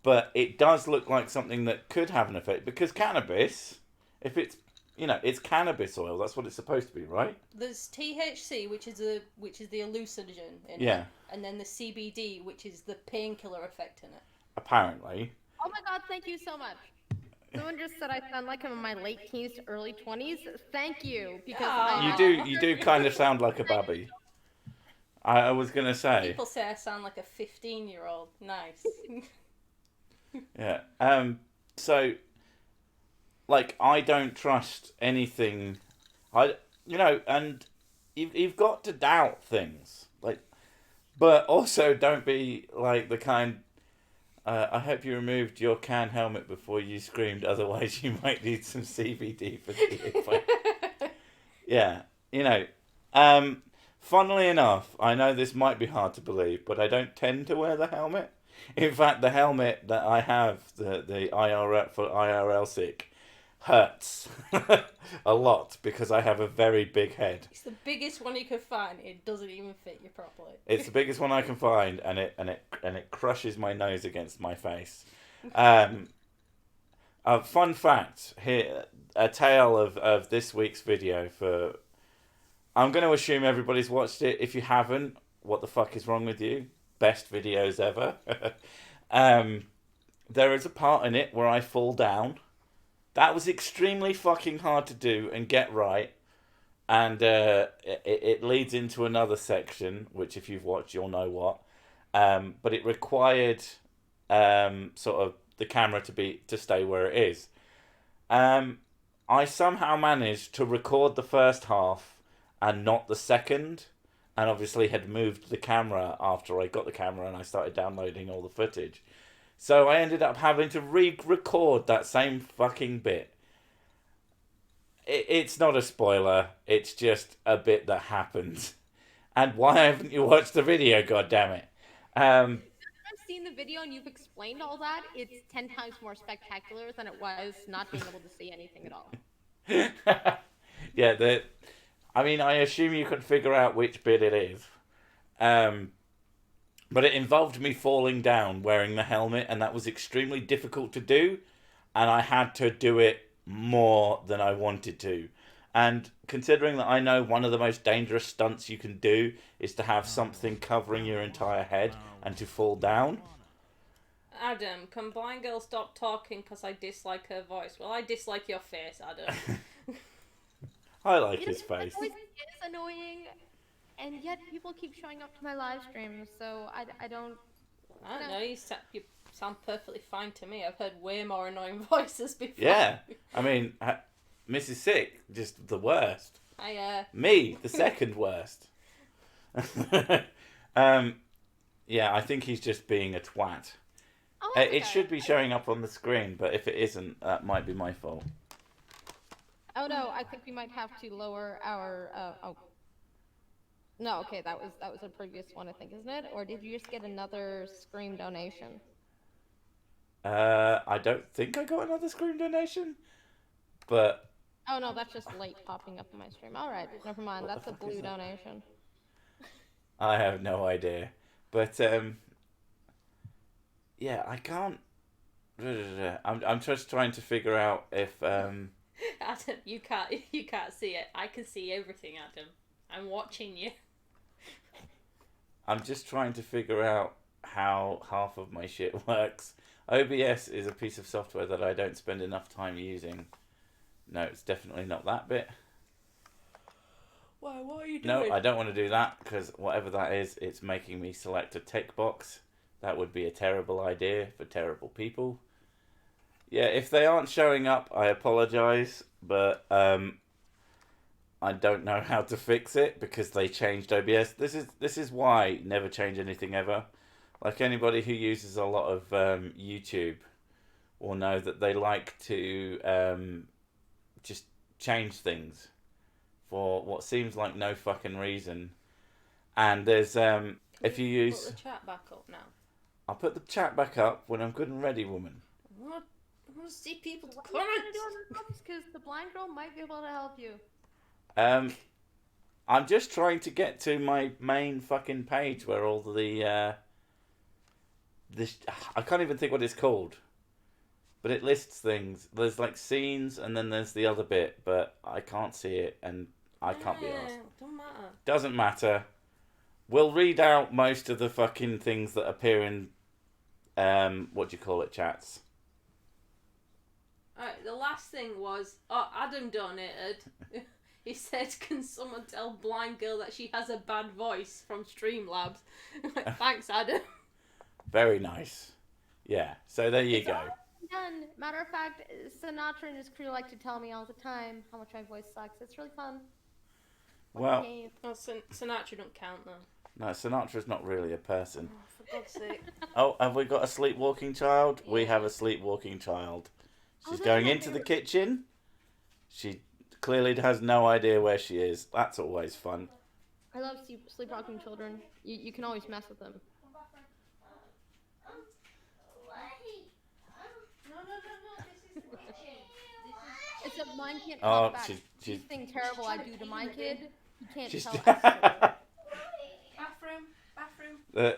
But it does look like something that could have an effect, because cannabis, if it's, you know, it's cannabis oil. That's what it's supposed to be, right? There's THC, which is the hallucinogen in Yeah. it, and then the CBD, which is the painkiller effect in it. Apparently. Oh my god, thank you so much. Someone just said I sound like I'm in my late teens to early 20s. Thank you, because You do kind of sound like a babby. I was gonna say. People say I sound like a 15-year-old. Nice. Yeah. So, like, I don't trust anything. And you've got to doubt things, like, but also don't be like the kind. I hope you removed your can helmet before you screamed. Otherwise, you might need some CBD for the earphone. Yeah, you know. Funnily enough, I know this might be hard to believe, but I don't tend to wear the helmet. In fact, the helmet that I have, the IRL for IRL sick, hurts a lot because I have a very big head. It's the biggest one you could find. It doesn't even fit you properly. It's the biggest one I can find, and it crushes my nose against my face. Fun fact here: a tale of this week's video. For I'm going to assume everybody's watched it. If you haven't, what the fuck is wrong with you? Best videos ever. There is a part in it where I fall down. That was extremely fucking hard to do and get right. And it leads into another section, which if you've watched, you'll know what. But it required sort of the camera to stay where it is. I somehow managed to record the first half and not the second. And obviously had moved the camera after I got the camera and I started downloading all the footage. So I ended up having to re-record that same fucking bit. It's not a spoiler. It's just a bit that happens. And why haven't you watched the video, goddammit? I've seen the video and you've explained all that. It's 10 times more spectacular than it was not being able to see anything at all. Yeah, I mean, I assume you can figure out which bit it is. But it involved me falling down wearing the helmet, and that was extremely difficult to do. And I had to do it more than I wanted to. And considering that I know one of the most dangerous stunts you can do is to have something covering your entire head and to fall down. Adam, can blind girl stop talking because I dislike her voice? Well, I dislike your face, Adam. I like his face. It is annoying, and yet people keep showing up to my live streams, so I don't... I don't know, you sound perfectly fine to me. I've heard way more annoying voices before. Yeah, I mean, Mrs. Sick, just the worst. Me, the second worst. Yeah, I think he's just being a twat. Oh, It should be showing up on the screen, but if it isn't, that might be my fault. Oh no, I think we might have to lower our, No, okay, that was a previous one, I think, isn't it? Or did you just get another Scream donation? I don't think I got another Scream donation, but... Oh no, that's just late popping up on my stream. Alright, never mind, that's a blue donation. I have no idea. But, yeah, I can't... I'm just trying to figure out if, Adam, you can't see it. I can see everything, Adam. I'm watching you. I'm just trying to figure out how half of my shit works. OBS is a piece of software that I don't spend enough time using. No, it's definitely not that bit. Why? What are you No, doing? I don't want to do that because whatever that is, it's making me select a tick box. That would be a terrible idea for terrible people. Yeah, if they aren't showing up, I apologise, but I don't know how to fix it because they changed OBS. This is why never change anything ever. Like anybody who uses a lot of YouTube will know that they like to just change things for what seems like no fucking reason. And there's if you use, put the chat back up now. I'll put the chat back up when I'm good and ready, woman. I want to see people What comment. are you gonna do on the books? Because the blind girl might be able to help you. I'm just trying to get to my main fucking page where all the this, I can't even think what it's called, but it lists things. There's like scenes, and then there's the other bit, but I can't see it, and I can't be asked. Don't matter. Doesn't matter. We'll read out most of the fucking things that appear in what do you call it, chats. Alright, the last thing was, Adam donated. He said, can someone tell blind girl that she has a bad voice from Streamlabs? Thanks, Adam. Very nice. Yeah, so there you go. Done. Matter of fact, Sinatra and his crew like to tell me all the time how much my voice sucks. It's really fun. Well, Game. Oh, Sinatra don't count, though. no, Sinatra's not really a person. Oh, for God's sake. Oh, have we got a sleepwalking child? We Yeah. have a sleepwalking child. She's they're going my into the favorite. kitchen. She clearly has no idea where she is. That's always fun. I love sleepwalking children. You can always mess with them. Except mine can't Oh, talk back. she's These things terrible I do to my kid, he can't she's tell us. Bathroom.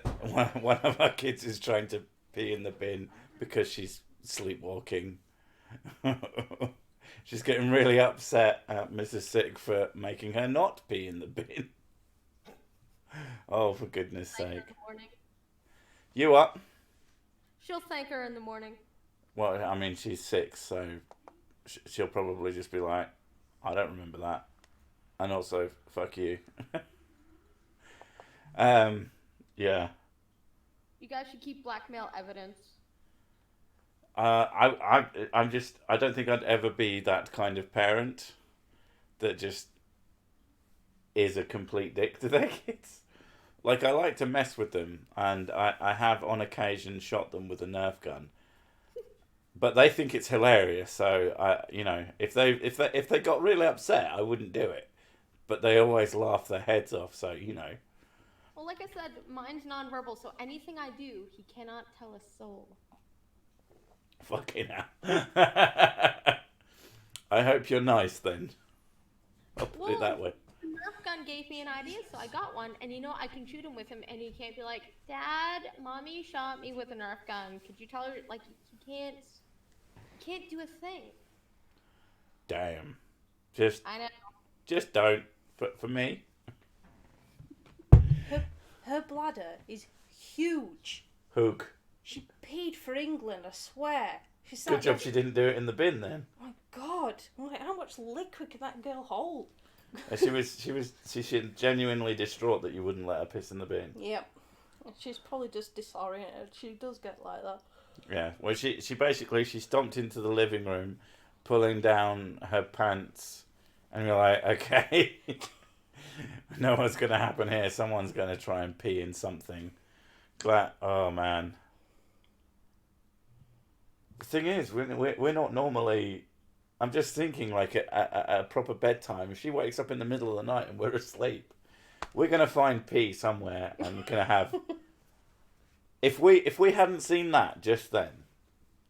one of our kids is trying to pee in the bin because she's sleepwalking. She's getting really upset at Mrs. Sick for making her not pee in the bin. Oh, for goodness Thank her sake. in the morning. You up? She'll thank her in the morning. Well, I mean, she's 6, so she'll probably just be like, I don't remember that. And also, fuck you. Yeah. You guys should keep blackmail evidence. I don't think I'd ever be that kind of parent that just is a complete dick to their kids. Like, I like to mess with them, and I have on occasion shot them with a Nerf gun. But they think it's hilarious, so if they got really upset, I wouldn't do it. But they always laugh their heads off, so Well, like I said, mine's nonverbal, so anything I do, he cannot tell a soul. Fucking hell. I hope you're nice then. I'll put it that way. The Nerf gun gave me an idea, so I got one, and I can shoot him with him, and he can't be like, Dad, Mommy shot me with a Nerf gun. Could you tell her? Like, he can't do a thing. Damn. I know. Just don't. For me. Her bladder is huge. Hook. She peed for England, I swear. Good job she didn't do it in the bin then. Oh my God! I'm like, how much liquid can that girl hold? She genuinely distraught that you wouldn't let her piss in the bin. Yep. She's probably just disoriented. She does get like that. Yeah. Well, she basically stomped into the living room, pulling down her pants, and you're like, okay, no what's gonna happen here. Someone's gonna try and pee in something. Oh man. The thing is, we're not normally. I'm just thinking like at a proper bedtime. If she wakes up in the middle of the night and we're asleep, we're gonna find pee somewhere and gonna have. If we hadn't seen that just then,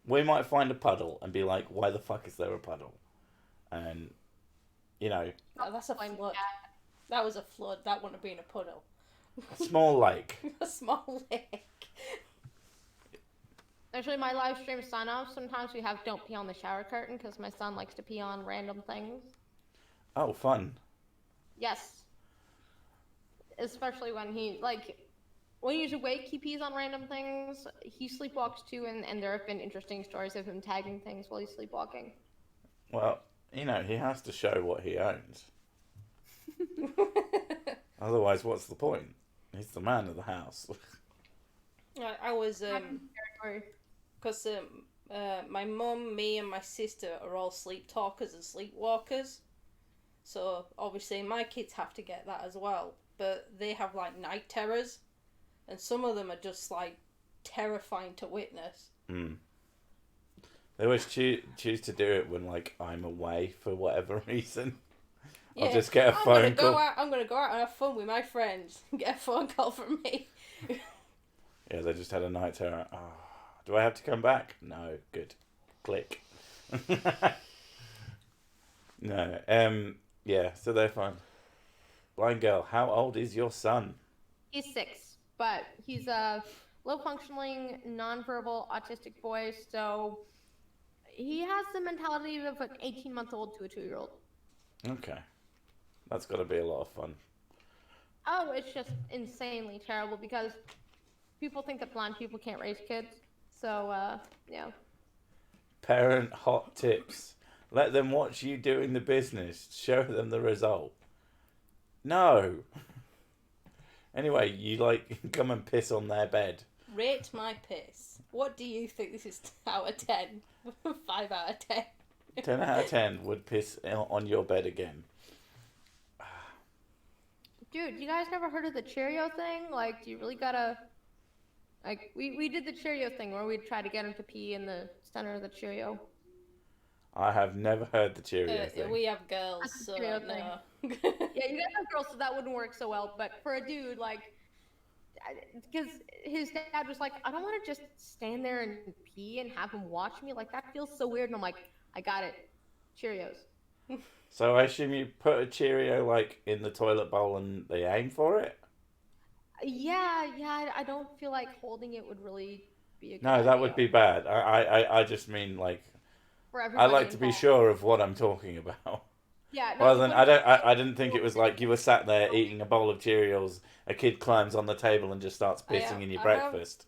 we might find a puddle and be like, "Why the fuck is there a puddle?" And Oh, that's a flood. That was a flood. That wouldn't have been a puddle. a small lake. A small lake. Actually, my live stream sign-off, sometimes we have don't pee on the shower curtain because my son likes to pee on random things. Oh, fun. Yes. Especially when when he's awake, he pees on random things. He sleepwalks too, and there have been interesting stories of him tagging things while he's sleepwalking. Well, he has to show what he owns. Otherwise, what's the point? He's the man of the house. I was because my mum, me, and my sister are all sleep talkers and sleepwalkers. So obviously my kids have to get that as well. But they have like night terrors, and some of them are just like terrifying to witness. They always choose to do it when like I'm away for whatever reason. Yeah. I'll just get a phone call. I'm gonna go out and have fun with my friends. Get a phone call from me. Yeah, they just had a night terror. Oh, do I have to come back? No. Good. Click. No. Yeah, so they're fine. Blind girl, how old is your son? He's 6, but he's a low-functioning, non-verbal, autistic boy, so he has the mentality of an 18-month-old to a 2-year-old. Okay. That's got to be a lot of fun. Oh, it's just insanely terrible because people think that blind people can't raise kids. So, yeah. Parent hot tips. Let them watch you doing the business. Show them the result. No. Anyway, you come and piss on their bed. Rate my piss. What do you think this is out of 10? 5 out of 10. 10 out of 10 would piss on your bed again. Dude, you guys never heard of the Cheerio thing? Like, do you really gotta... Like, we did the Cheerio thing where we'd try to get him to pee in the center of the Cheerio. I have never heard the Cheerio thing. We have girls, so no. Yeah, you guys have girls, so that wouldn't work so well. But for a dude, like, because his dad was like, I don't want to just stand there and pee and have him watch me. Like, that feels so weird. And I'm like, I got it. Cheerios. So I assume you put a Cheerio, like, in the toilet bowl and they aim for it? Yeah, I don't feel like holding it would really be a good No, that idea. would be bad. I just mean, like, I like to be sure of what I'm talking about. Yeah. No, Rather than I didn't think it was like you were sat there eating a bowl of Cheerios. A kid climbs on the table and just starts pissing in your breakfast.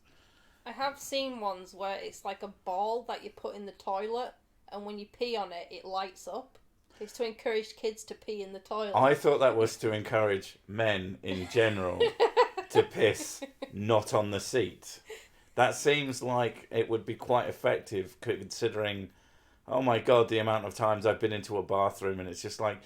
I have seen ones where it's like a ball that you put in the toilet, and when you pee on it, it lights up. It's to encourage kids to pee in the toilet. I thought that was to encourage men in general to piss not on the seat. That seems like it would be quite effective, considering, oh my god, the amount of times I've been into a bathroom and it's just like,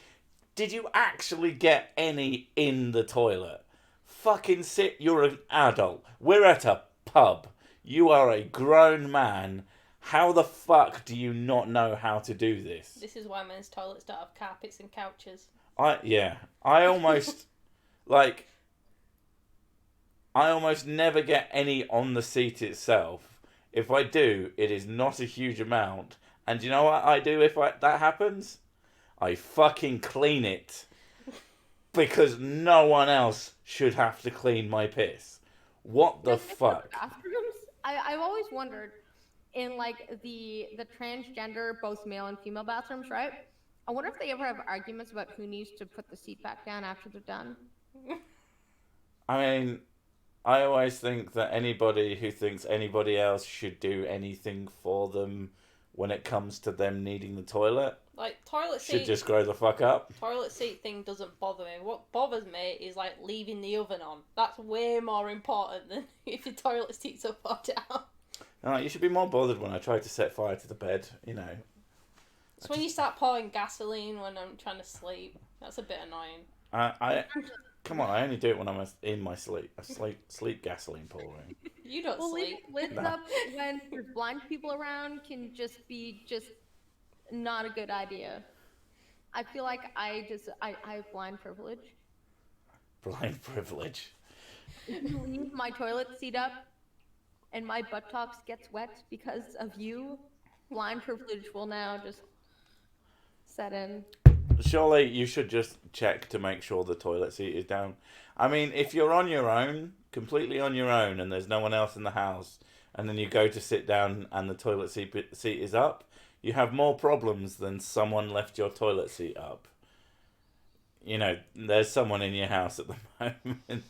did you actually get any in the toilet? Fucking sit, you're an adult. We're at a pub. You are a grown man. How the fuck do you not know how to do this? This is why men's toilets don't have carpets and couches. I almost, I almost never get any on the seat itself. If I do, it is not a huge amount. And you know what I do if that happens? I fucking clean it. Because no one else should have to clean my piss. What the fuck? Bathrooms? I've always wondered, in like the transgender, both male and female bathrooms, right? I wonder if they ever have arguments about who needs to put the seat back down after they're done. I mean, I always think that anybody who thinks anybody else should do anything for them when it comes to them needing the toilet, like toilet seat, should just grow the fuck up. Toilet seat thing doesn't bother me. What bothers me is like leaving the oven on. That's way more important than if your toilet seat's up or down. No, you should be more bothered when I try to set fire to the bed, you know. It's when you start pouring gasoline when I'm trying to sleep. That's a bit annoying. Come on, I only do it when I'm in my sleep. Sleep gasoline pouring. You don't sleep. Lids up when there's blind people around can just be not a good idea. I feel like I have blind privilege. Blind privilege. If you leave my toilet seat up and my buttocks gets wet because of you, blind privilege will now just set in. Surely you should just check to make sure the toilet seat is down. I mean, if you're on your own, completely on your own, and there's no one else in the house, and then you go to sit down and the toilet seat is up, you have more problems than someone left your toilet seat up. You know, there's someone in your house at the moment.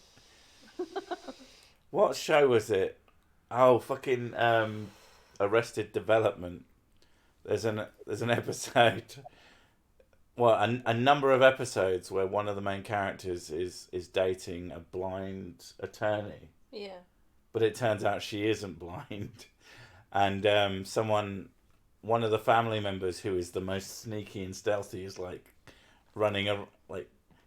What show was it? Oh, fucking Arrested Development. There's an episode, well, a number of episodes where one of the main characters is dating a blind attorney. Yeah. But it turns out she isn't blind, and one of the family members who is the most sneaky and stealthy is like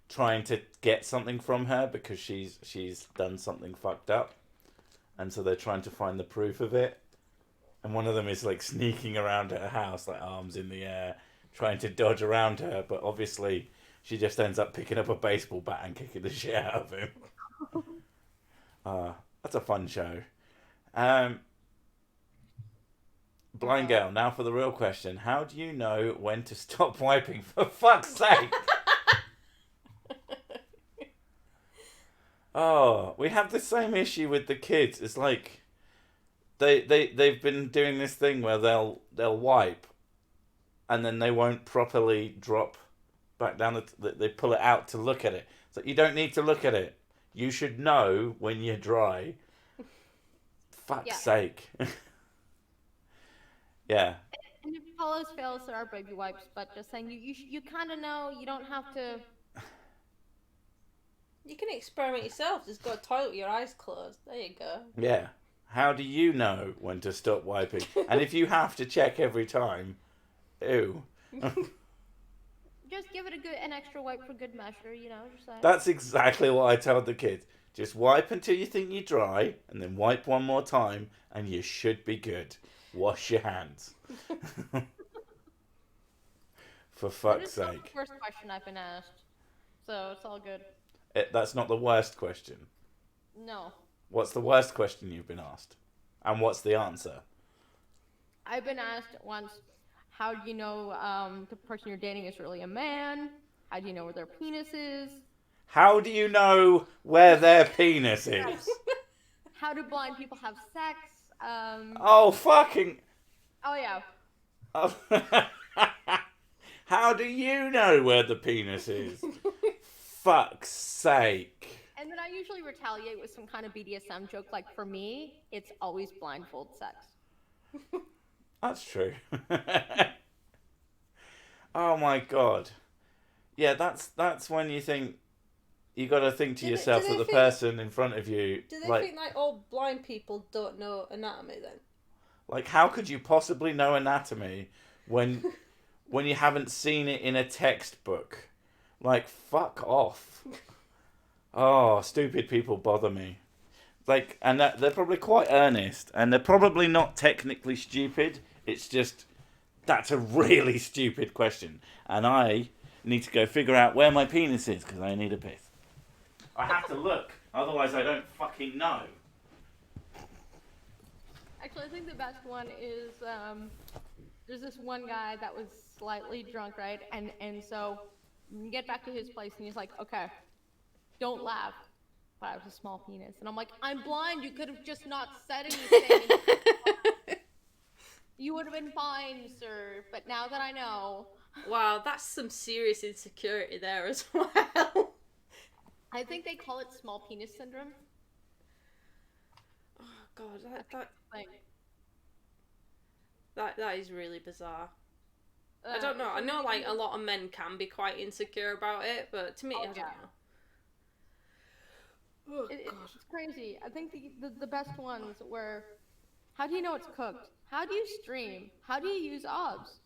trying to get something from her because she's done something fucked up, and so they're trying to find the proof of it. And one of them is like sneaking around her house, like arms in the air, trying to dodge around her, but obviously she just ends up picking up a baseball bat and kicking the shit out of him. That's a fun show. Blind girl, now for the real question. How do you know when to stop wiping, for fuck's sake? Oh, we have the same issue with the kids. It's like they've been doing this thing where they'll wipe and then they won't properly drop back down they pull it out to look at it. So you don't need to look at it. You should know when you're dry. Fuck's sake. Yeah. And if all else fails, there are baby wipes, but just saying, you kind of know. You don't have to. You can experiment yourself. Just go to the toilet with your eyes closed. There you go. Yeah. How do you know when to stop wiping? And if you have to check every time, ew. Just give it an extra wipe for good measure, you know. Just like... That's exactly what I tell the kids. Just wipe until you think you're dry, and then wipe one more time, and you should be good. Wash your hands. For fuck's sake. That's the first question I've been asked, so it's all good. That's not the worst question. No. What's the worst question you've been asked? And what's the answer? I've been asked once, how do you know the person you're dating is really a man? How do you know where their penis is? How do you know where their penis is? How do blind people have sex? Oh, fucking... Oh, yeah. Oh. How do you know where the penis is? Fuck's sake. And then I usually retaliate with some kind of BDSM joke. Like, for me, it's always blindfold sex. That's true. Oh my god. Yeah, that's when you think... You got to think to yourself that the person in front of you... Do they think like all blind people don't know anatomy then? Like, how could you possibly know anatomy when you haven't seen it in a textbook? Like, fuck off. Oh, stupid people bother me. Like, and they're probably quite earnest, and they're probably not technically stupid. It's just, that's a really stupid question. And I need to go figure out where my penis is, because I need a piss. I have to look, otherwise I don't fucking know. Actually, I think the best one is, there's this one guy that was slightly drunk, right? And so, you get back to his place, and he's like, okay, don't laugh. But I have a small penis. And I'm like, I'm blind, you could have just not said anything. You would have been fine, sir. But now that I know... Wow, that's some serious insecurity there as well. I think they call it small penis syndrome. Oh god, that is really bizarre. I don't know. I know like a lot of men can be quite insecure about it, but to me, I don't know. Oh, it's crazy. I think the best ones were, how do you know it's cooked? How do you stream? How do you use OBS?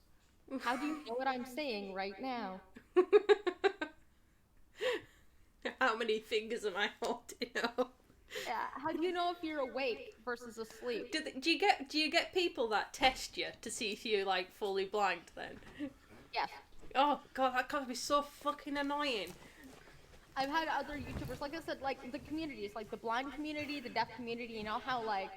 How do you know what I'm saying right now? How many fingers am I holding up? Yeah. How do you know if you're awake versus asleep? Do you get people that test you to see if you're like fully blind then? Yes. Oh god, that gotta be so fucking annoying. I've had other YouTubers, like I said, like the communities, like the blind community, the deaf community, you know how like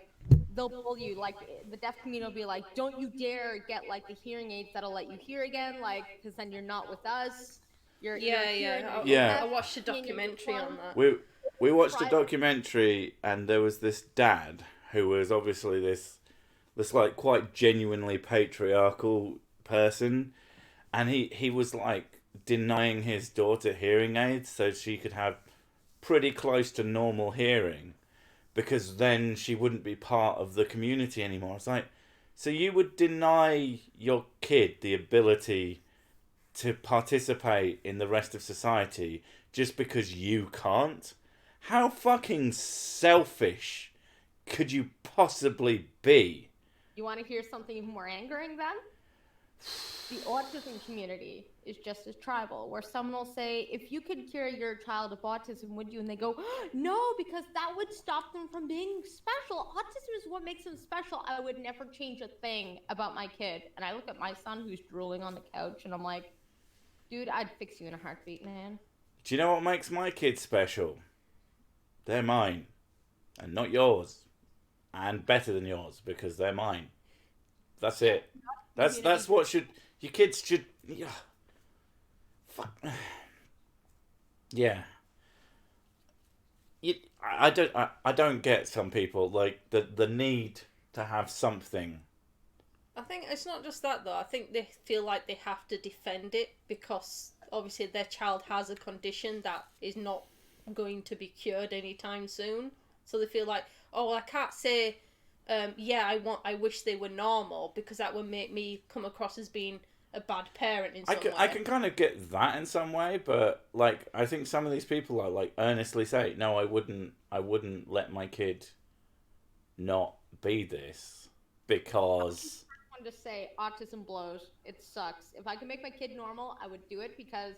they'll pull you, like the deaf community will be like, don't you dare get like the hearing aids that'll let you hear again, like, because then you're not with us. I watched a documentary on that. We watched a documentary, and there was this dad who was obviously this like quite genuinely patriarchal person, and he was like denying his daughter hearing aids so she could have pretty close to normal hearing, because then she wouldn't be part of the community anymore. It's like, so you would deny your kid the ability to participate in the rest of society just because you can't? How fucking selfish could you possibly be? You want to hear something even more angering then? The autism community is just as tribal, where someone will say, if you could cure your child of autism, would you? And they go, no, because that would stop them from being special. Autism is what makes them special. I would never change a thing about my kid. And I look at my son who's drooling on the couch, and I'm like, dude, I'd fix you in a heartbeat, man. Do you know what makes my kids special? They're mine, and not yours, and better than yours because they're mine. That's it. That's what should your kids should. Yeah. Fuck. Yeah. I don't get some people like the need to have something. I think it's not just that though. I think they feel like they have to defend it because obviously their child has a condition that is not going to be cured anytime soon. So they feel like, oh, well, I can't say, I wish they were normal because that would make me come across as being a bad parent in some way. I can kind of get that in some way, but like I think some of these people are like earnestly say, no, I wouldn't let my kid not be this because. I want to say autism blows. It sucks. If I could make my kid normal, I would do it because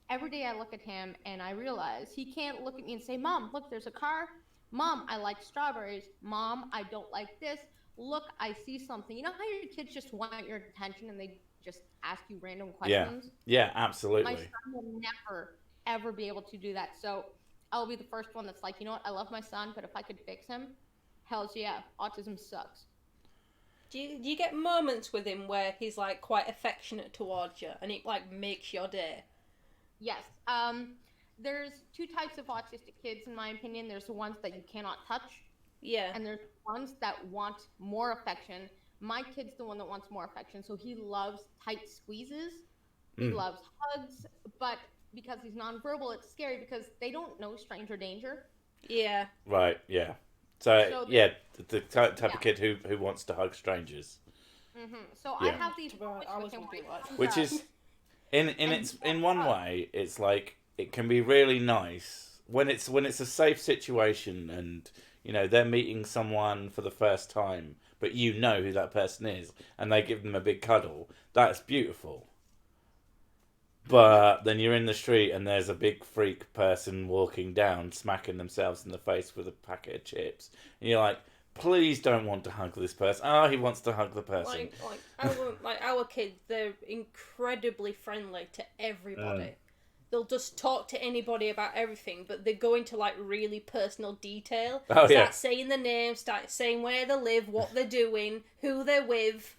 every day I look at him and I realize he can't look at me and say, Mom, look, there's a car. Mom, I like strawberries. Mom, I don't like this. Look, I see something. You know how your kids just want your attention and they just ask you random questions? Yeah, absolutely. My son will never, ever be able to do that. So I'll be the first one that's like, you know what? I love my son, but if I could fix him, hells yeah, autism sucks. Do you get moments with him where he's like quite affectionate towards you and it like makes your day? Yes. There's two types of autistic kids, in my opinion. There's the ones that you cannot touch. Yeah. And there's ones that want more affection. My kid's the one that wants more affection. So he loves tight squeezes. He loves hugs. But because he's nonverbal, it's scary because they don't know stranger danger. Yeah. Right, yeah. So yeah, the type of kid who wants to hug strangers. Mm-hmm. So yeah. I have these... Which is, in one way, it's like, it can be really nice when it's a safe situation and, you know, they're meeting someone for the first time, but you know who that person is, and they give them a big cuddle. That's beautiful. But then you're in the street and there's a big freak person walking down, smacking themselves in the face with a packet of chips. And you're like, please don't want to hug this person. Oh, he wants to hug the person. Like our kids, they're incredibly friendly to everybody. They'll just talk to anybody about everything, but they go into like really personal detail. Start saying the name, start saying where they live, what they're doing, who they're with.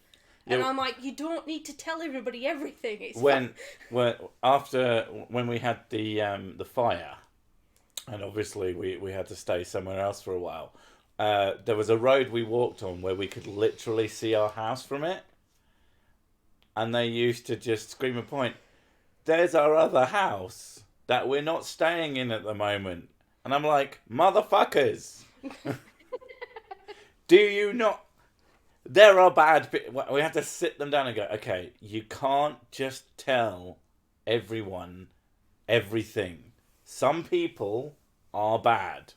And I'm like, you don't need to tell everybody everything. It's when we had the fire, and obviously we had to stay somewhere else for a while. There was a road we walked on where we could literally see our house from it, and they used to just scream and point, there's our other house that we're not staying in at the moment. And I'm like, motherfuckers. Do you not... There are bad... We have to sit them down and go, okay, you can't just tell everyone everything. Some people are bad.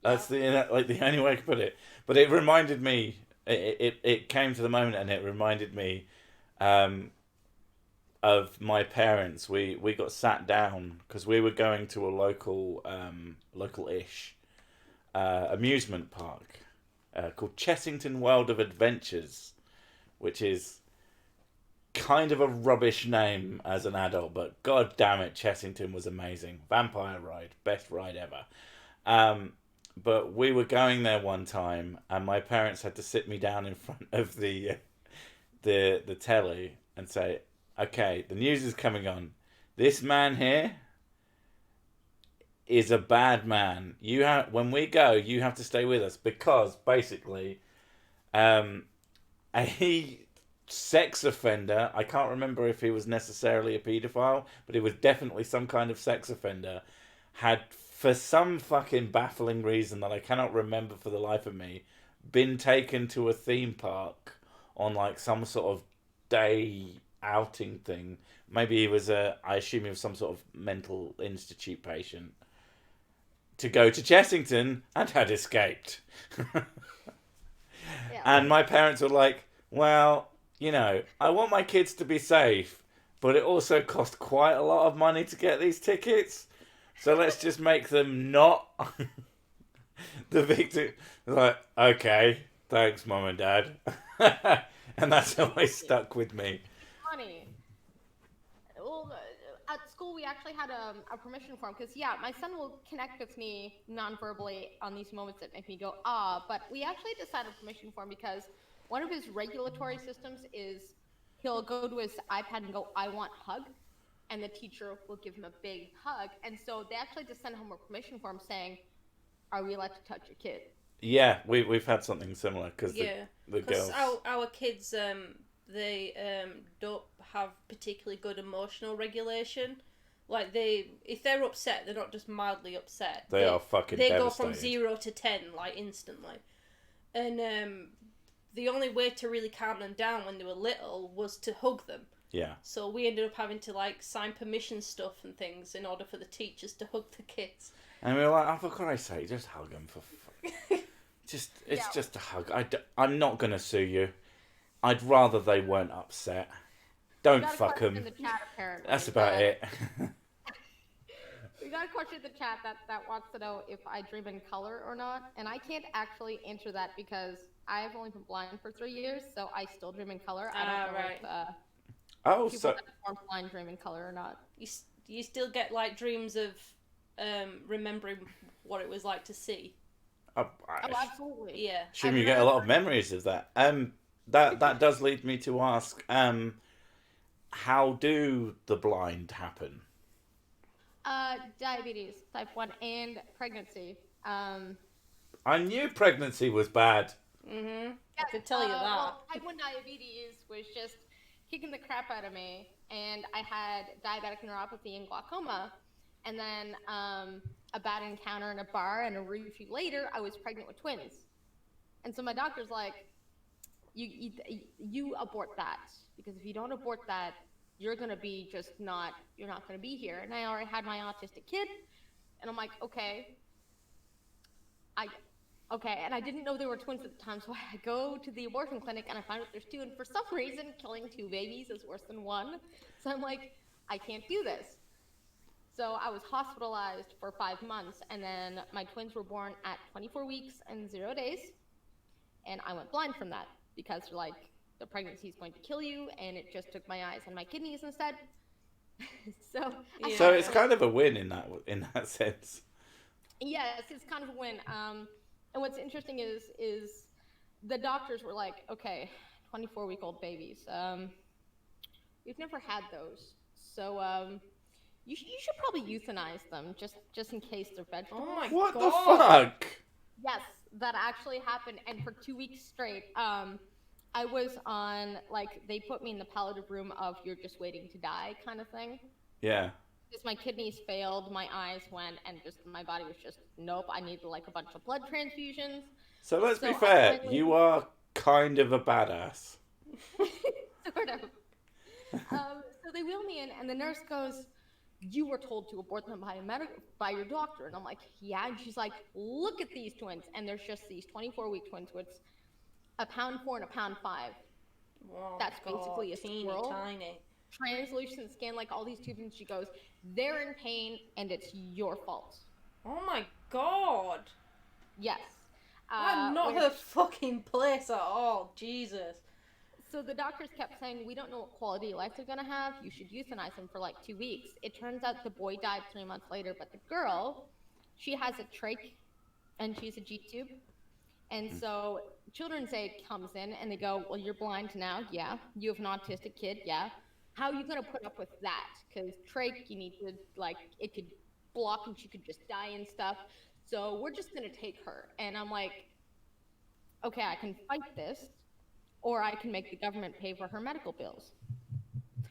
That's the only way I can put it. But it reminded me... It came to the moment and it reminded me... of my parents. We got sat down because we were going to a local-ish amusement park called Chessington World of Adventures, which is kind of a rubbish name as an adult, but god damn it, Chessington was amazing. Vampire ride, best ride ever. But we were going there one time and my parents had to sit me down in front of the telly and say, okay, the news is coming on. This man here is a bad man. When we go, you have to stay with us because basically, a sex offender. I can't remember if he was necessarily a paedophile, but he was definitely some kind of sex offender. Had, for some fucking baffling reason that I cannot remember for the life of me, been taken to a theme park on like some sort of day outing thing. Maybe he was I assume he was some sort of mental institute patient, to go to Chessington and had escaped. Yeah. And my parents were like, well, I want my kids to be safe, but it also cost quite a lot of money to get these tickets. So let's just make them not the victim. Like, okay, thanks, Mum and Dad. And that's always stuck with me. Funny. Well, at school we actually had a permission form because my son will connect with me non-verbally on these moments that make me go but we actually had to sign a permission form because one of his regulatory systems is he'll go to his iPad and go, I want hug, and the teacher will give him a big hug, and so they actually just send home a permission form saying, are we allowed to touch your kid? Yeah, we've had something similar because the girls. Our kids they don't have particularly good emotional regulation. Like if they're upset, they're not just mildly upset. They are fucking They devastated. go from 0 to 10 like instantly, and the only way to really calm them down when they were little was to hug them. Yeah. So we ended up having to like sign permission stuff and things in order for the teachers to hug the kids. And we were like, oh, for Christ's sake, just hug them for It's just a hug. I'm not going to sue you. I'd rather they weren't upset. Don't fuck them. In the chat, apparently, that's about it. We got a question in the chat that wants to know if I dream in color or not. And I can't actually answer that because I've only been blind for 3 years, so I still dream in color. I don't know if people that are blind dream in color or not. You still get like dreams of remembering what it was like to see. Oh, absolutely. Yeah. Assume you get a lot of memories of that. That does lead me to ask, how do the blind happen? Diabetes, type 1, and pregnancy. I knew pregnancy was bad. Mm-hmm. I could tell you that. Well, type 1 diabetes was just kicking the crap out of me, and I had diabetic neuropathy and glaucoma, and then a bad encounter in a bar, and a week later, I was pregnant with twins. And so my doctor's like, you abort that, because if you don't abort that, you're going to be you're not going to be here. And I already had my autistic kid, and I'm like, okay. And I didn't know there were twins at the time, so I go to the abortion clinic, and I find out there's 2, and for some reason, killing 2 babies is worse than 1. So I'm like, I can't do this. So I was hospitalized for 5 months, and then my twins were born at 24 weeks and 0 days, and I went blind from that because like the pregnancy is going to kill you, and it just took my eyes and my kidneys instead. So it's kind of a win in that sense. Yes, it's kind of a win. And what's interesting is the doctors were like, okay, 24-week-old babies. We've never had those, so you should probably euthanize them just in case they're vegetables. Oh my what God. the fuck? Yes, that actually happened, and for 2 weeks straight, I was on, like, they put me in the palliative room of you're just waiting to die kind of thing. Yeah. Because my kidneys failed, my eyes went, and just my body was just, nope, I need like a bunch of blood transfusions. So let's be fair, you are kind of a badass. Sort of. So they wheel me in, and the nurse goes, you were told to abort them by your doctor. And I'm like, yeah. And she's like, look at these twins. And there's just these 24-week twins, which £1.4 and £1.5. Oh, that's basically a squirrel. Tiny. Translucent skin, like all these tubes. And she goes, they're in pain, and it's your fault. Oh my God. Yes. I'm not her fucking place at all. Jesus. So the doctors kept saying, we don't know what quality of life they're going to have. You should euthanize them for like 2 weeks. It turns out the boy died 3 months later, but the girl, she has a trach, and she's a G-tube. And so Children's Aid comes in, and they go, well, you're blind now. Yeah. You have an autistic kid. Yeah. How are you going to put up with that? Because trach, you need to, like, it could block and she could just die and stuff. So we're just gonna take her. And I'm like, okay, I can fight this, or I can make the government pay for her medical bills.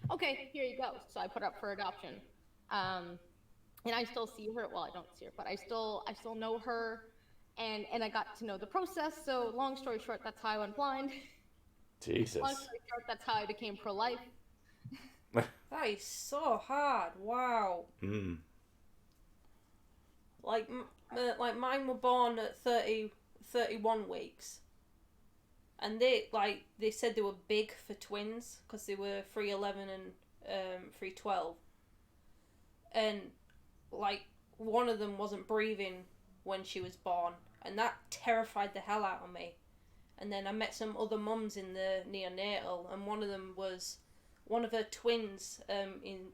Okay, here you go. So I put up for adoption. Um, and I still see her. Well, I don't see her, but I still know her, and I got to know the process. So long story short, that's how I went blind. Jesus. Long story short, that's how I became pro-life. That is so hard. Wow. Mm. Like mine were born at 31 weeks. And they said they were big for twins because they were 3'11" and 3'12". And like one of them wasn't breathing when she was born, and that terrified the hell out of me. And then I met some other mums in the neonatal, and one of her twins in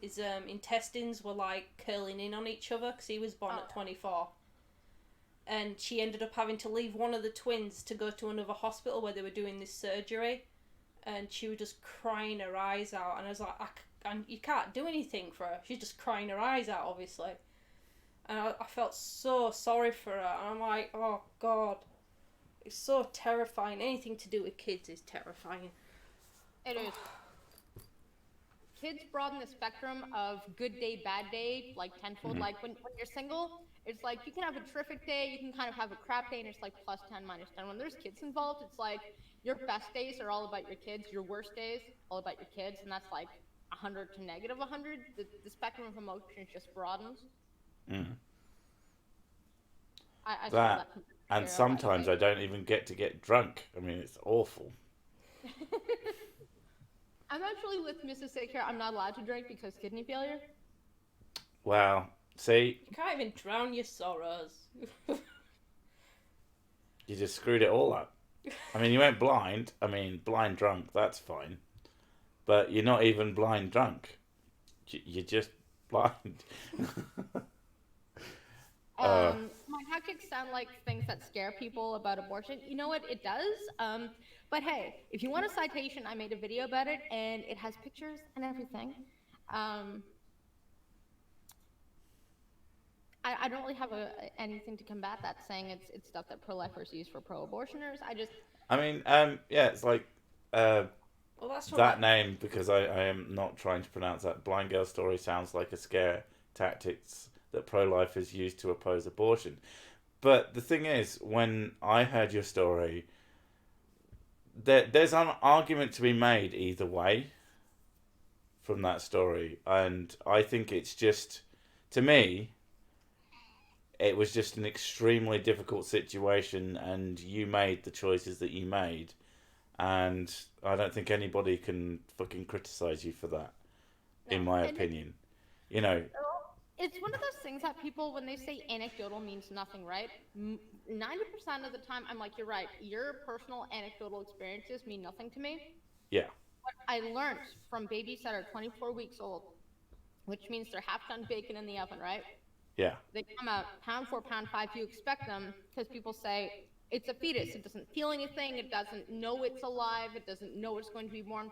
his intestines were like curling in on each other because he was born at 24. And she ended up having to leave one of the twins to go to another hospital where they were doing this surgery, and she was just crying her eyes out. And I was like, and you can't do anything for her. She's just crying her eyes out, obviously. And I felt so sorry for her. And I'm like, oh God, it's so terrifying. Anything to do with kids is terrifying. It is. Kids broaden the spectrum of good day, bad day, like tenfold. Like when you're single, it's like you can have a terrific day, you can kind of have a crap day, and it's like plus 10, minus 10. When there's kids involved, it's like your best days are all about your kids, your worst days all about your kids, and that's like 100 to negative 100. The spectrum of emotions just broadens. Mm. I That, and sometimes I don't even get to get drunk. I mean, it's awful. I'm actually with Mrs. Sick here. I'm not allowed to drink because kidney failure. Well, see, You can't even drown your sorrows. you just screwed it all up. I mean, you went blind. I mean, blind drunk, that's fine. But you're not even blind drunk. You're just blind. My tactics sound like things that scare people about abortion. You know what? It does. But hey, if you want a citation, I made a video about it, and it has pictures and everything. I don't really have anything to combat that, saying it's stuff that pro-lifers use for pro-abortioners. I mean, yeah, it's like Well, that's what that name, because I am not trying to pronounce that. Blind Girl Story sounds like a scare tactics that pro-lifers use to oppose abortion. But the thing is, when I heard your story, there's an argument to be made either way from that story. And I think it's just, to me, it was just an extremely difficult situation, and you made the choices that you made. And I don't think anybody can fucking criticize you for that, in my opinion. You know, it's one of those things that people, when they say anecdotal means nothing, right? 90% of the time, I'm like, you're right. Your personal anecdotal experiences mean nothing to me. yeah. What I learned from babies that are 24 weeks old, which means they're half done bacon in the oven, right? Yeah. They come out pound 4, pound 5. You expect them, because people say it's a fetus. It doesn't feel anything. It doesn't know it's alive. It doesn't know it's going to be born.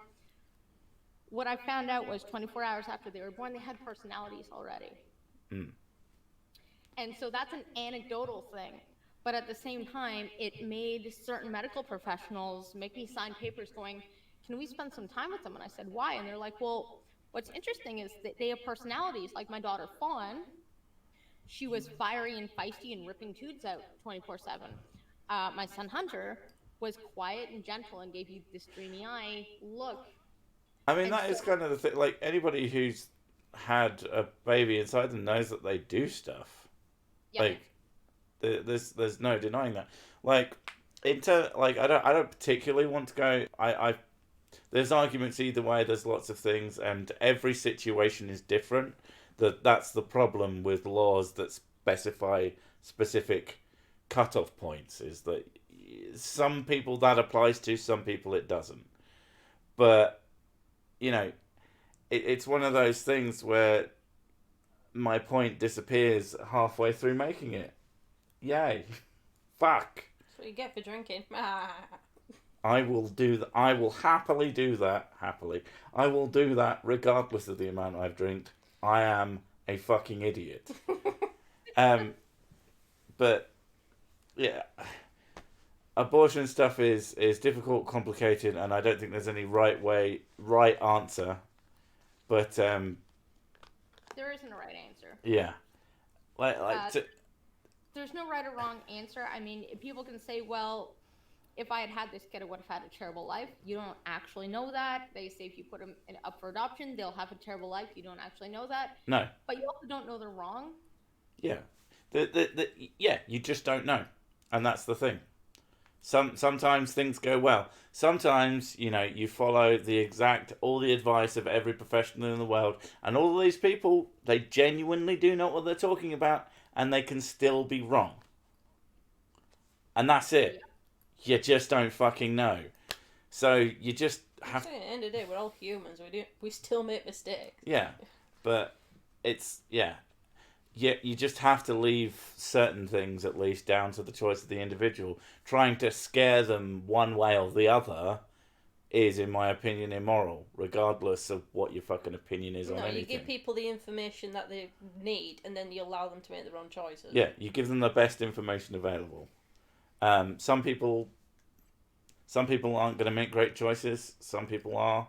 What I found out was 24 hours after they were born, they had personalities already. Mm. And so that's an anecdotal thing. But at the same time, it made certain medical professionals make me sign papers going, can we spend some time with them? And I said, why? And they're like, well, what's interesting is that they have personalities. Like my daughter Fawn, she was fiery and feisty and ripping dudes out 24/7. My son Hunter was quiet and gentle and gave you this dreamy eye look. I mean, that is kind of the thing. Like, anybody who's had a baby inside them knows that they do stuff. Yeah. Like, there's no denying that. Like, I don't particularly want to go. There's arguments either way. There's lots of things, and every situation is different. That's the problem with laws that specify specific cutoff points. Is that some people that applies to, some people it doesn't. But you know, it's one of those things where my point disappears halfway through making it. Yay. Fuck. That's what you get for drinking. I will do that. I will happily do that. Happily. I will do that regardless of the amount I've drank. I am a fucking idiot. But yeah, abortion stuff is difficult, complicated, and I don't think there's any right answer. But there isn't a right answer. Yeah, there's no right or wrong answer. I mean, people can say, well, if I had had this kid, I would have had a terrible life. You don't actually know that. They say if you put them up for adoption, they'll have a terrible life. You don't actually know that. No. But you also don't know they're wrong. Yeah. You just don't know. And that's the thing. Sometimes things go well. Sometimes, you follow all the advice of every professional in the world. And all of these people, they genuinely do know what they're talking about. And they can still be wrong. And that's it. Yeah. You just don't fucking know. So you just have... At the end of the day, we're all humans. We still make mistakes. Yeah. But it's... Yeah. You just have to leave certain things, at least, down to the choice of the individual. Trying to scare them one way or the other is, in my opinion, immoral, regardless of what your fucking opinion is on anything. You give people the information that they need, and then you allow them to make their own choices. Yeah, you give them the best information available. Some people aren't going to make great choices. Some people are.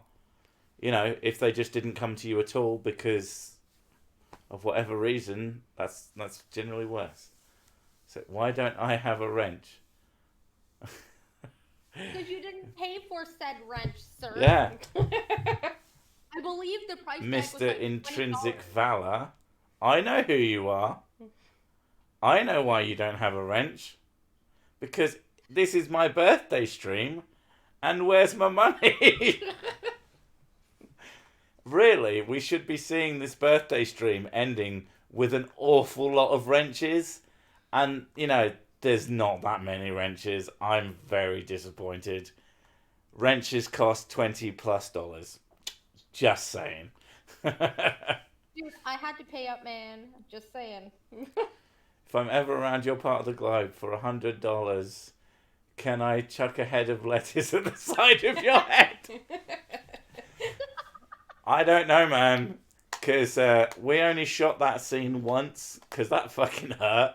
If they just didn't come to you at all because of whatever reason, that's generally worse. So why don't I have a wrench? Because you didn't pay for said wrench, sir. Yeah. I believe the price tag was Mr. like Intrinsic $20. Valor, I know who you are. I know why you don't have a wrench. Because this is my birthday stream, and where's my money? Really, we should be seeing this birthday stream ending with an awful lot of wrenches. And, there's not that many wrenches. I'm very disappointed. Wrenches cost $20+. Just saying. Dude, I had to pay up, man. Just saying. If I'm ever around your part of the globe for $100, can I chuck a head of lettuce at the side of your head? I don't know, man. Because we only shot that scene once. Because that fucking hurt.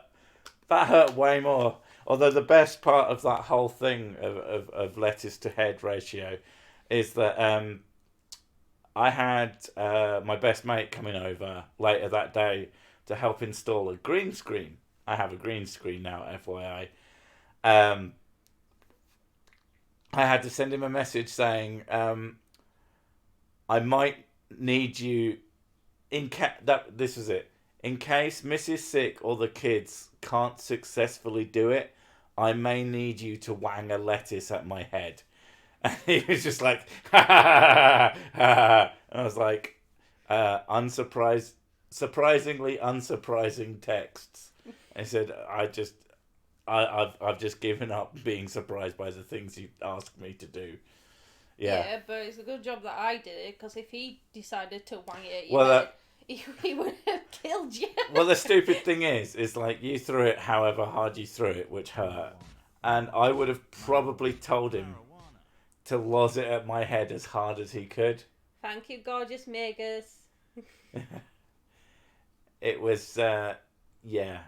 That hurt way more. Although the best part of that whole thing of lettuce to head ratio is that I had my best mate coming over later that day to help install a green screen. I have a green screen now, FYI. I had to send him a message saying, I might need you this was it. In case Mrs. Sick or the kids can't successfully do it, I may need you to wang a lettuce at my head. And he was just like, ha ha ha ha ha. And I was like, surprisingly unsurprising texts. And he said, I've just given up being surprised by the things you asked me to do. Yeah, but it's a good job that I did it, because if he decided to wang it at your head, he would have killed you. Well, the stupid thing is like, you threw it however hard you threw it, which hurt. And I would have probably told him to loz it at my head as hard as he could. Thank you, gorgeous Megas. It was, yeah.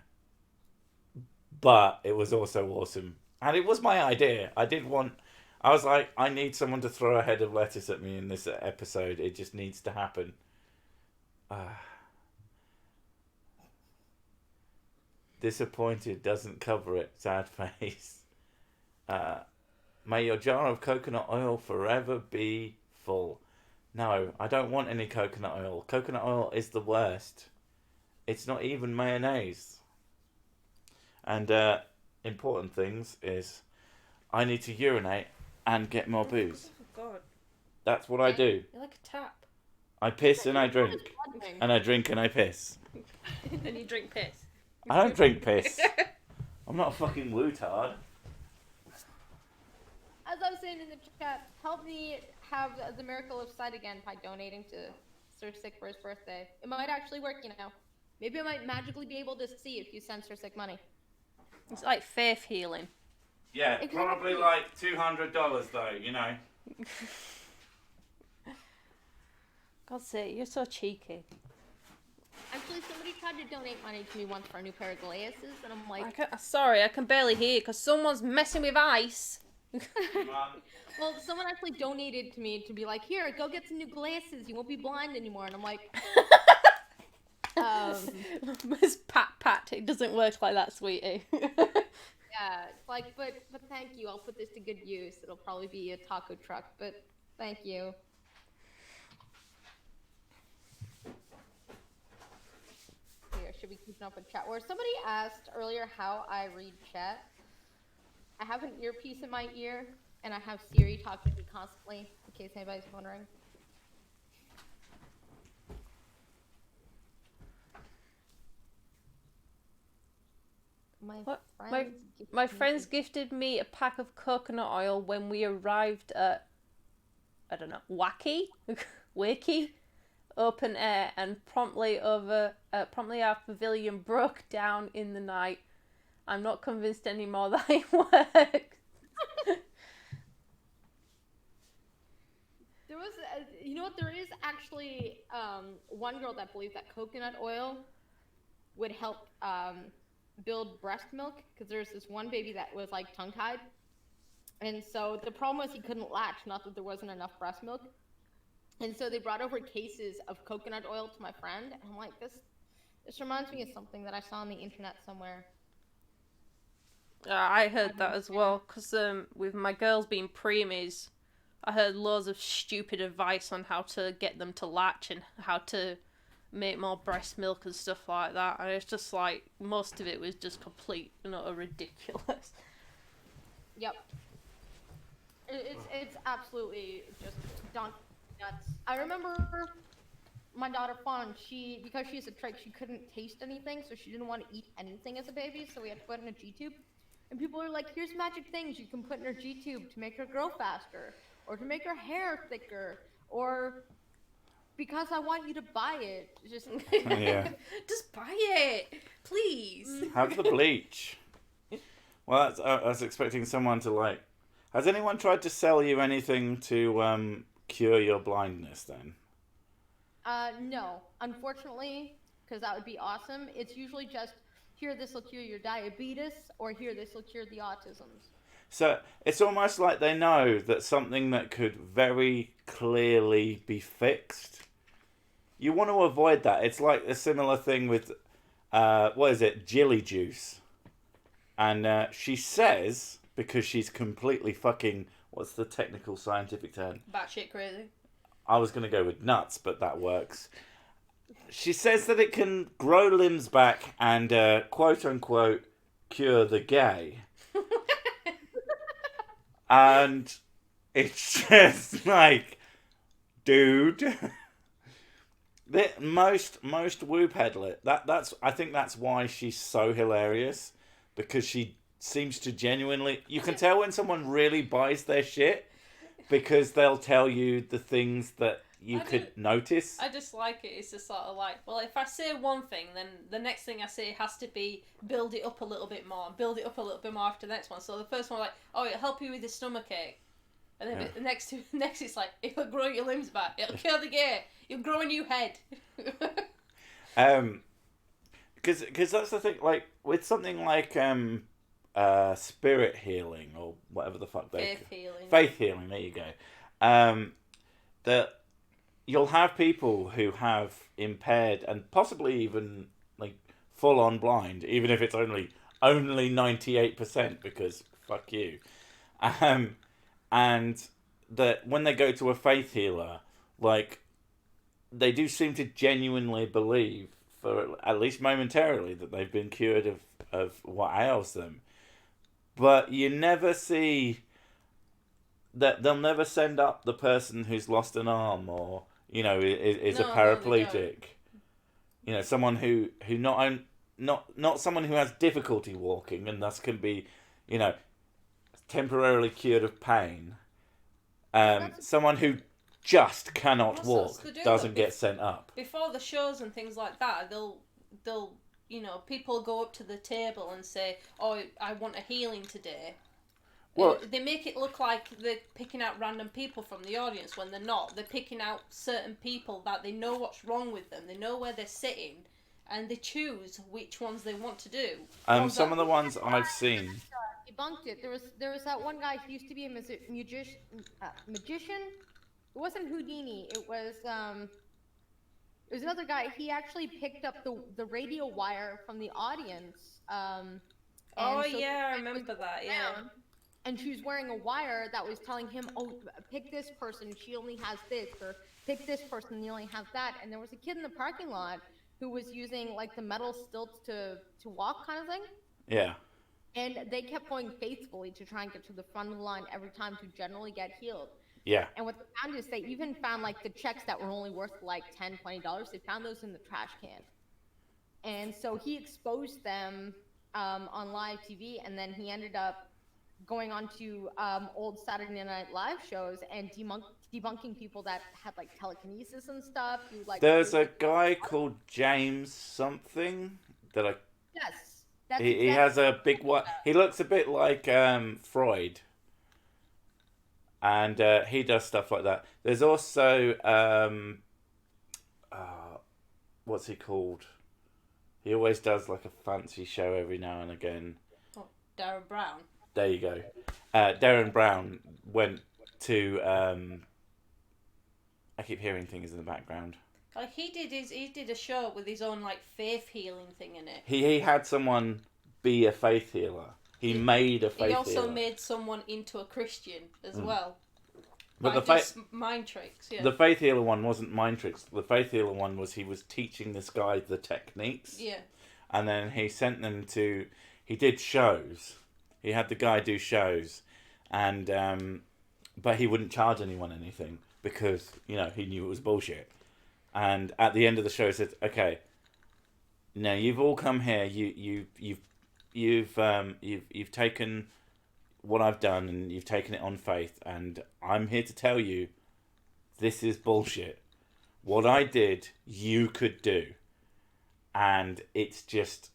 But it was also awesome. And it was my idea. I was like, I need someone to throw a head of lettuce at me in this episode. It just needs to happen. Disappointed doesn't cover it. Sad face. May your jar of coconut oil forever be full. No, I don't want any coconut oil. Coconut oil is the worst. It's not even mayonnaise. And important things is I need to urinate and get more booze. Oh, God. That's what I do. You're like a tap. I piss and I drink. And I drink and I piss. And you drink piss. I don't drink piss. I'm not a fucking wootard. As I was saying in the chat, help me have the miracle of sight again by donating to Sir Sick for his birthday. It might actually work, Maybe I might magically be able to see if you send Sir Sick money. It's like faith healing. Yeah, exactly. Probably like $200 though, God's sake, you're so cheeky. Actually, Actually, somebody tried to donate money to me once for a new pair of glasses, and I'm like, Sorry, I can barely hear because someone's messing with ice. well, someone actually donated to me to be like, here, go get some new glasses. You won't be blind anymore. And I'm like, It's pat. It doesn't work like that, sweetie. yeah, it's like, but thank you. I'll put this to good use. It'll probably be a taco truck, but thank you. Here, should we keep up with chat? Or somebody asked earlier how I read chat. I have an earpiece in my ear, and I have Siri talking to me constantly, in case anybody's wondering. My friends gifted me a pack of coconut oil when we arrived at, I don't know, Wakey, open air, and promptly our pavilion broke down in the night. I'm not convinced anymore that it works. There was, you know what? There is actually one girl that believed that coconut oil would help build breast milk, because there's this one baby that was like tongue-tied, and so the problem was he couldn't latch, not that there wasn't enough breast milk, and so they brought over cases of coconut oil to my friend, and I'm like, this reminds me of something that I saw on the internet somewhere. I heard that as well, because with my girls being preemies, I heard loads of stupid advice on how to get them to latch and how to make more breast milk and stuff like that, and it's just like, most of it was just complete and utter ridiculous. Yep. It's absolutely just nuts. I remember my daughter Fawn, because she's a trach, she couldn't taste anything, so she didn't want to eat anything as a baby, so we had to put her in a G-tube. And people are like, here's magic things you can put in her G-tube to make her grow faster, or to make her hair thicker, or because I want you to buy it. Just Yeah. Just buy it, please. Have the bleach. Well, I was expecting someone to like. Has anyone tried to sell you anything to cure your blindness then? No. Unfortunately, because that would be awesome. It's usually just, here, this will cure your diabetes, or here, this will cure the autisms. So it's almost like they know that something that could very clearly be fixed. You want to avoid that. It's like a similar thing with, what is it, Jilly Juice. And she says, because she's completely fucking, what's the technical scientific term? Batshit crazy. I was going to go with nuts, but that works. She says that it can grow limbs back and, quote unquote, cure the gay. And it's just like, dude. Most woo peddler. I think that's why she's so hilarious, because she seems to genuinely. You can tell when someone really buys their shit, because they'll tell you the things that you could notice. I just like it. It's just sort of like, well, if I say one thing, then the next thing I say has to be build it up a little bit more, build it up a little bit more after the next one. So the first one, like, oh, it'll help you with the stomachache. And then the next it's like, it'll grow your limbs back. It'll cure the gay. You'll grow a new head. Because that's the thing. Like with something like spirit healing or whatever the fuck Faith healing. Faith healing. There you go. That you'll have people who have impaired and possibly even like full on blind, even if it's only 98%, because fuck you. And that when they go to a faith healer, like, they do seem to genuinely believe, for at least momentarily, that they've been cured of what ails them. But you never see that. They'll never send up the person who's lost an arm, or, you know, is a paraplegic. You know, someone who not someone who has difficulty walking and thus can be, you know, temporarily cured of pain. Someone who just cannot walk doesn't get sent up. Before the shows and things like that, they'll you know, people go up to the table and say, oh, I want a healing today. Well, and they make it look like they're picking out random people from the audience when they're not. They're picking out certain people that they know what's wrong with them. They know where they're sitting, and they choose which ones they want to do. Some of the ones I've seen. Debunked it. There was that one guy. He used to be a magician. It wasn't Houdini. It was another guy. He actually picked up the radio wire from the audience. Oh yeah, I remember that. Yeah. And she was wearing a wire that was telling him, "Oh, pick this person. She only has this," or "Pick this person. You only have that." And there was a kid in the parking lot who was using like the metal stilts to walk, kind of thing. Yeah. And they kept going faithfully to try and get to the front of the line every time to generally get healed. Yeah. And what they found is they even found like the checks that were only worth like $10, $20. They found those in the trash can. And so he exposed them on live TV, and then he ended up going on to old Saturday Night Live shows and debunking people that had like telekinesis and stuff. There's a guy called James something that I... Yes. He has a big one. He looks a bit like Freud. And he does stuff like that. There's also... what's he called? He always does like a fancy show every now and again. Oh, Darren Brown. There you go. Darren Brown went to... I keep hearing things in the background. Like he did a show with his own like faith healing thing in it. He had someone be a faith healer. He made a faith healer. He also made someone into a Christian as well. But mind tricks, yeah. The faith healer one wasn't mind tricks. The faith healer one was he was teaching this guy the techniques. Yeah. And then he sent them to... He did shows. He had the guy do shows. And but he wouldn't charge anyone anything because, you know, he knew it was bullshit. And at the end of the show, he said, "Okay, now you've all come here. You've taken what I've done, and you've taken it on faith. And I'm here to tell you, this is bullshit. What I did, you could do, and it's just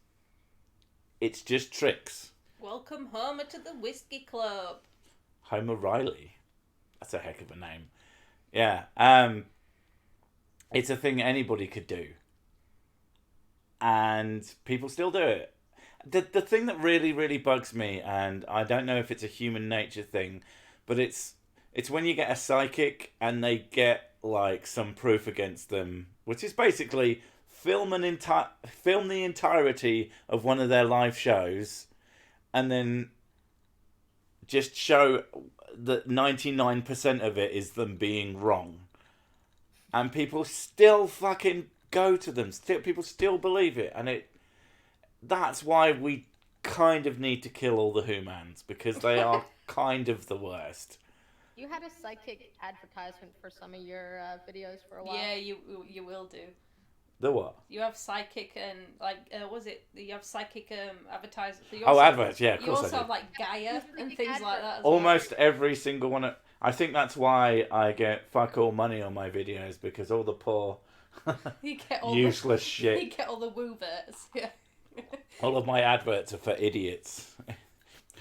tricks." Welcome Homer to the Whiskey Club. Homer Riley, that's a heck of a name. Yeah. It's a thing anybody could do. And people still do it. The thing that really, really bugs me, and I don't know if it's a human nature thing, but it's when you get a psychic and they get like some proof against them, which is basically film the entirety of one of their live shows and then just show that 99% of it is them being wrong. And people still fucking go to them. People still believe it. And that's why we kind of need to kill all the humans. Because they are kind of the worst. You had a psychic advertisement for some of your videos for a while. Yeah, you will do. The what? You have psychic and you have psychic advertisements. Adverts, yeah, of course. You also have like Gaia and things like that as Almost every single one. I think that's why I get fuck all money on my videos, because all the poor useless shit. You get all the wooverts. Yeah. All of my adverts are for idiots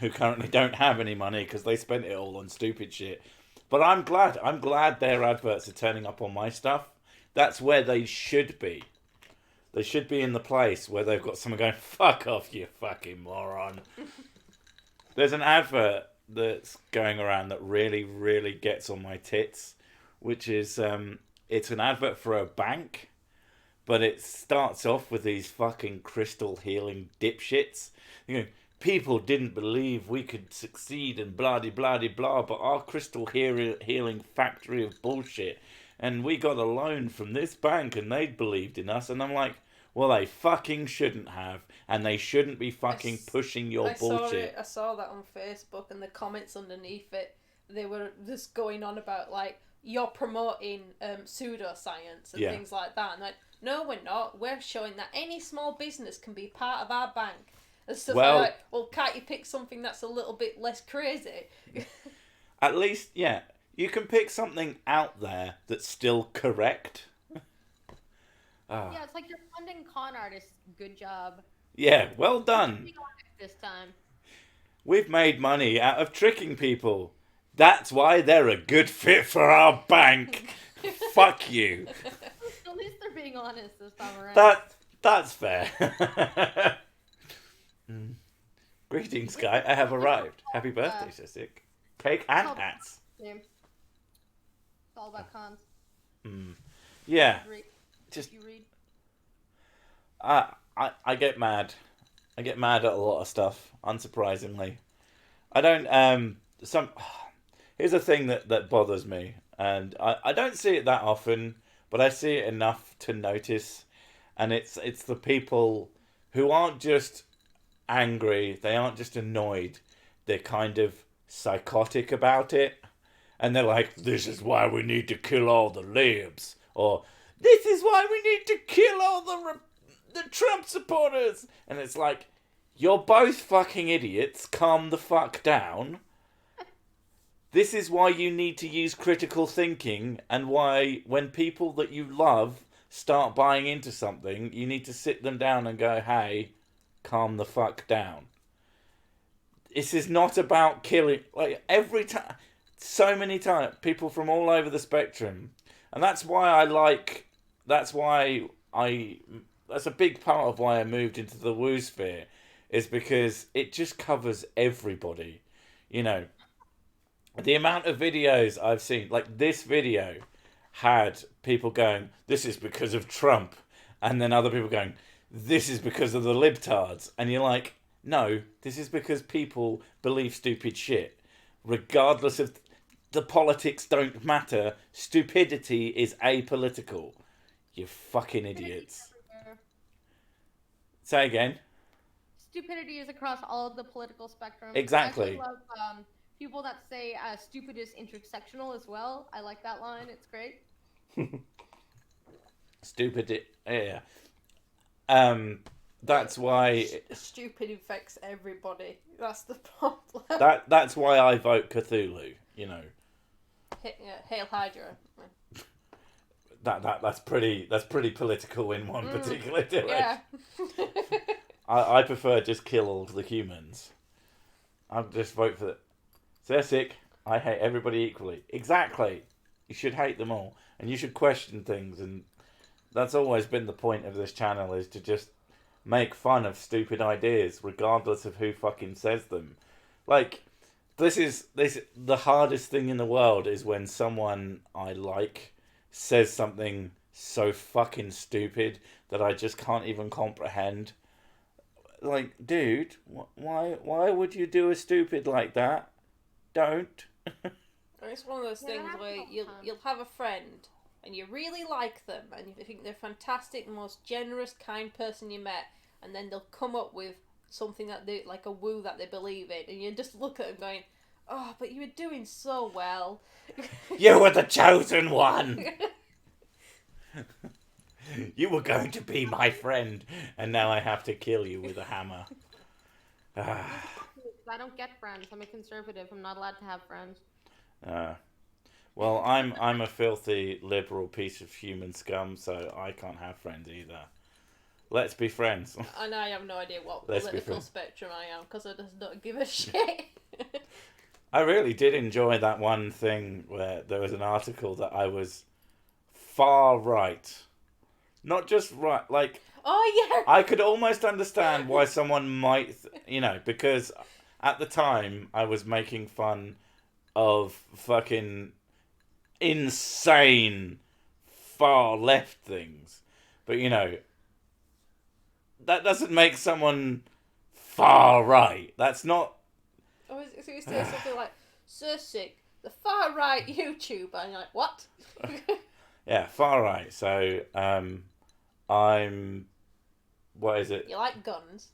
who currently don't have any money because they spent it all on stupid shit. But I'm glad their adverts are turning up on my stuff. That's where they should be. They should be in the place where they've got someone going, "Fuck off, you fucking moron." There's an advert that's going around that really, really gets on my tits, which is, it's an advert for a bank, but it starts off with these fucking crystal healing dipshits. You know, people didn't believe we could succeed and blah-de-blah-de-blah, but our crystal healing factory of bullshit, and we got a loan from this bank and they believed in us. And I'm like, well, they fucking shouldn't have, and they shouldn't be fucking pushing your bullshit. I saw that on Facebook, and the comments underneath it, they were just going on about, like, you're promoting pseudoscience and things like that. And like, no, we're not. We're showing that any small business can be part of our bank. And stuff like, well, can't you pick something that's a little bit less crazy? At least, yeah, you can pick something out there that's still correct. Yeah, it's like you're funding con artists. Good job. Yeah, well done. This time. We've made money out of tricking people. That's why they're a good fit for our bank. Fuck you. At least they're being honest this time around. That's fair. Greetings, Guy. I have arrived. Happy birthday, Sissik. Cake and hats. Yeah. It's all about cons. Yeah. Just you read. I get mad. I get mad at a lot of stuff, unsurprisingly. I don't, here's a thing that bothers me, and I don't see it that often, but I see it enough to notice, and it's the people who aren't just angry, they aren't just annoyed, they're kind of psychotic about it, and they're like, this is why we need to kill all the libs, or this is why we need to kill all the Trump supporters, and it's like, you're both fucking idiots, calm the fuck down. This is why you need to use critical thinking, and why when people that you love start buying into something, you need to sit them down and go, hey, calm the fuck down. This is not about killing, like, every time, so many times, people from all over the spectrum, and that's a big part of why I moved into the woo sphere, is because it just covers everybody. You know, the amount of videos I've seen, like this video had people going, this is because of Trump, and then other people going, this is because of the libtards, and you're like, no, this is because people believe stupid shit. Regardless of, the politics don't matter, stupidity is apolitical. You fucking idiots. Say again. Stupidity is across all of the political spectrum. Exactly. I actually love people that say stupid is intersectional as well. I like that line. It's great. Stupid, yeah. That's why Stupid infects everybody. That's the problem. that's why I vote Cthulhu. You know. Hail Hydra. That's pretty political in one particular direction. Yeah. I prefer just kill all the humans. I'll just vote for they're sick. I hate everybody equally. Exactly. You should hate them all, and you should question things, and that's always been the point of this channel, is to just make fun of stupid ideas, regardless of who fucking says them. Like, this the hardest thing in the world is when someone I like says something so fucking stupid that I just can't even comprehend. Like, dude, why would you do a stupid like that? Don't. It's one of those things where you'll have a friend and you really like them and you think they're fantastic, the most generous, kind person you met, and then they'll come up with something that they, like a woo that they believe in, and you just look at them going, oh, but you were doing so well. You were the chosen one. You were going to be my friend, and now I have to kill you with a hammer. I don't get friends. I'm a conservative. I'm not allowed to have friends. Well, I'm a filthy liberal piece of human scum, so I can't have friends either. Let's be friends. And I have no idea what political spectrum I am, because I just don't give a shit. I really did enjoy that one thing where there was an article that I was far right. Not just right, like... Oh, yeah! I could almost understand why someone might, because at the time I was making fun of fucking insane far left things. But, that doesn't make someone far right. That's not... Oh, so you say something like, Sursik, the far right YouTuber, and you're like, what? Yeah, far right. So, I'm... What is it? You like guns.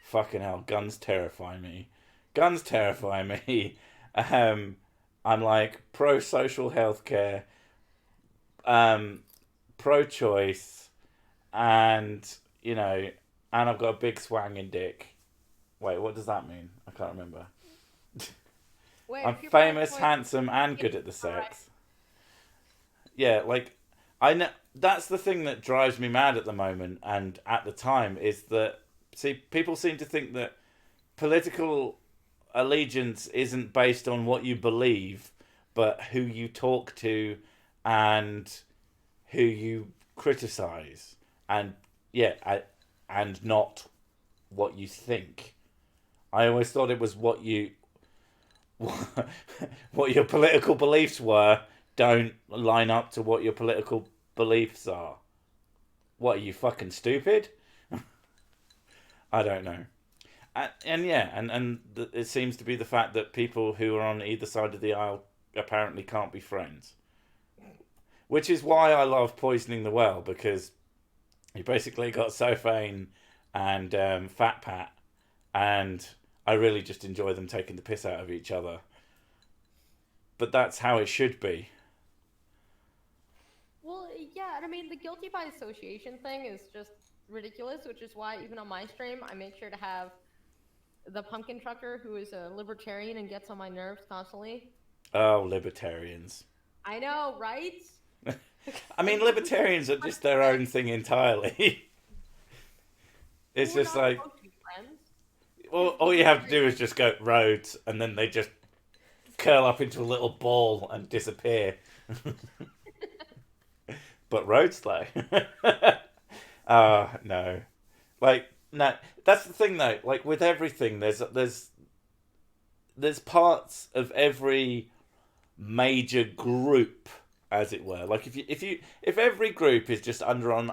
Fucking hell, guns terrify me. Guns terrify me. I'm like pro-social healthcare, pro-choice, and, and I've got a big swanging dick. Wait, what does that mean? I can't remember. Wait, I'm famous, handsome, and good at the sex. Right. Yeah, like, I know that's the thing that drives me mad at the moment, and at the time, is that, people seem to think that political allegiance isn't based on what you believe, but who you talk to and who you criticize. and and not what you think. I always thought it was what your political beliefs were don't line up to what your political beliefs are. What, are you fucking stupid? I don't know. And it seems to be the fact that people who are on either side of the aisle apparently can't be friends. Which is why I love Poisoning the Well, because you basically got Sophane and Fat Pat, and I really just enjoy them taking the piss out of each other. But that's how it should be. Well, yeah, and I mean, the guilty by association thing is just ridiculous, which is why even on my stream, I make sure to have the pumpkin trucker, who is a libertarian and gets on my nerves constantly. Oh, libertarians. I know, right? I mean, libertarians are just their own thing entirely. It's just like, well, all you have to do is just go roads, and then they just curl up into a little ball and disappear. But roads, though. No. Like, no, that's the thing, though. Like, with everything, there's parts of every major group, as it were. Like, if every group is just under an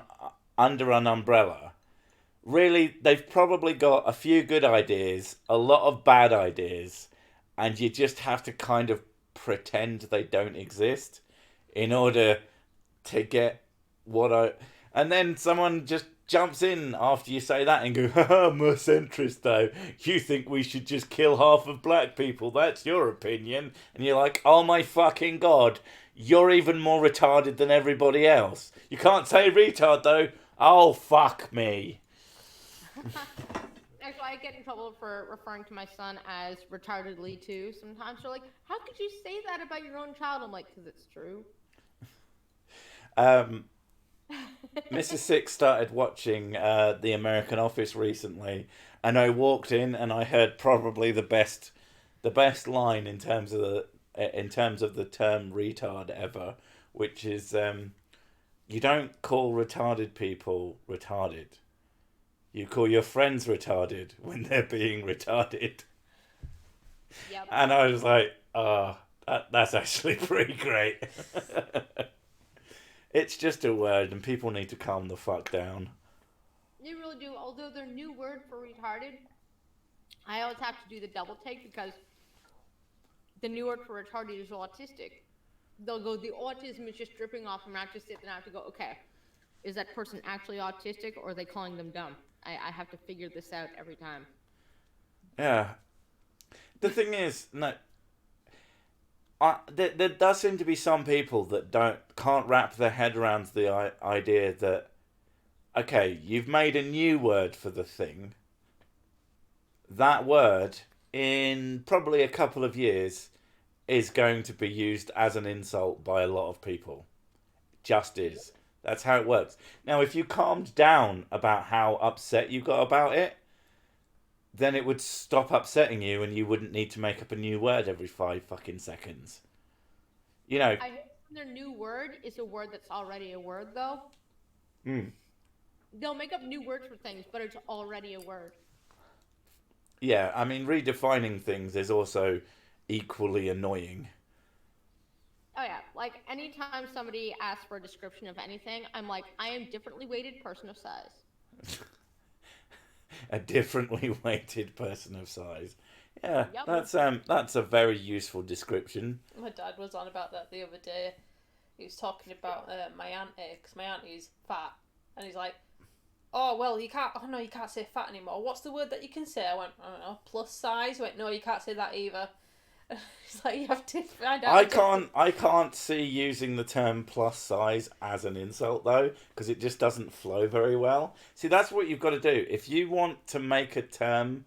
umbrella, really, they've probably got a few good ideas, a lot of bad ideas, and you just have to kind of pretend they don't exist in order to get and then someone just jumps in after you say that and go, haha, more centrist though. You think we should just kill half of black people. That's your opinion. And you're like, oh my fucking God, you're even more retarded than everybody else. You can't say retard though. Oh, fuck me. Actually, I get in trouble for referring to my son as retardedly too. Sometimes they're like, how could you say that about your own child? I'm like, because it's true. Mrs. Six started watching The American Office recently, and I walked in and I heard probably the best line in terms of the term retard ever, which is you don't call retarded people retarded. You call your friends retarded when they're being retarded. Yep. And I was like, that's actually pretty great. It's just a word, and people need to calm the fuck down. You really do. Although their new word for retarded, I always have to do the double take because the new word for retarded is autistic. They'll go, the autism is just dripping off, and I have to sit and I have to go, okay, is that person actually autistic, or are they calling them dumb? I have to figure this out every time. Yeah. The thing is, no. There does seem to be some people that can't wrap their head around the idea that, okay, you've made a new word for the thing. That word, in probably a couple of years, is going to be used as an insult by a lot of people. Just is. That's how it works. Now, if you calmed down about how upset you got about it, then it would stop upsetting you and you wouldn't need to make up a new word every 5 fucking seconds. You know. I hope their new word is a word that's already a word, though. They'll make up new words for things, but it's already a word. Yeah, I mean, redefining things is also equally annoying. Oh yeah, like anytime somebody asks for a description of anything, I'm like, I am differently weighted person of size. A differently weighted person of size. Yeah, Yep. that's a very useful description. My dad was on about that the other day. He was talking about my auntie, because my auntie's fat, and he's like, "Oh well, you can't say fat anymore. What's the word that you can say?" I went, "I don't know, plus size." He went, "No, you can't say that either." It's like you have to find out. I can't see using the term plus size as an insult though, because it just doesn't flow very well. See, that's what you've got to do. If you want to make a term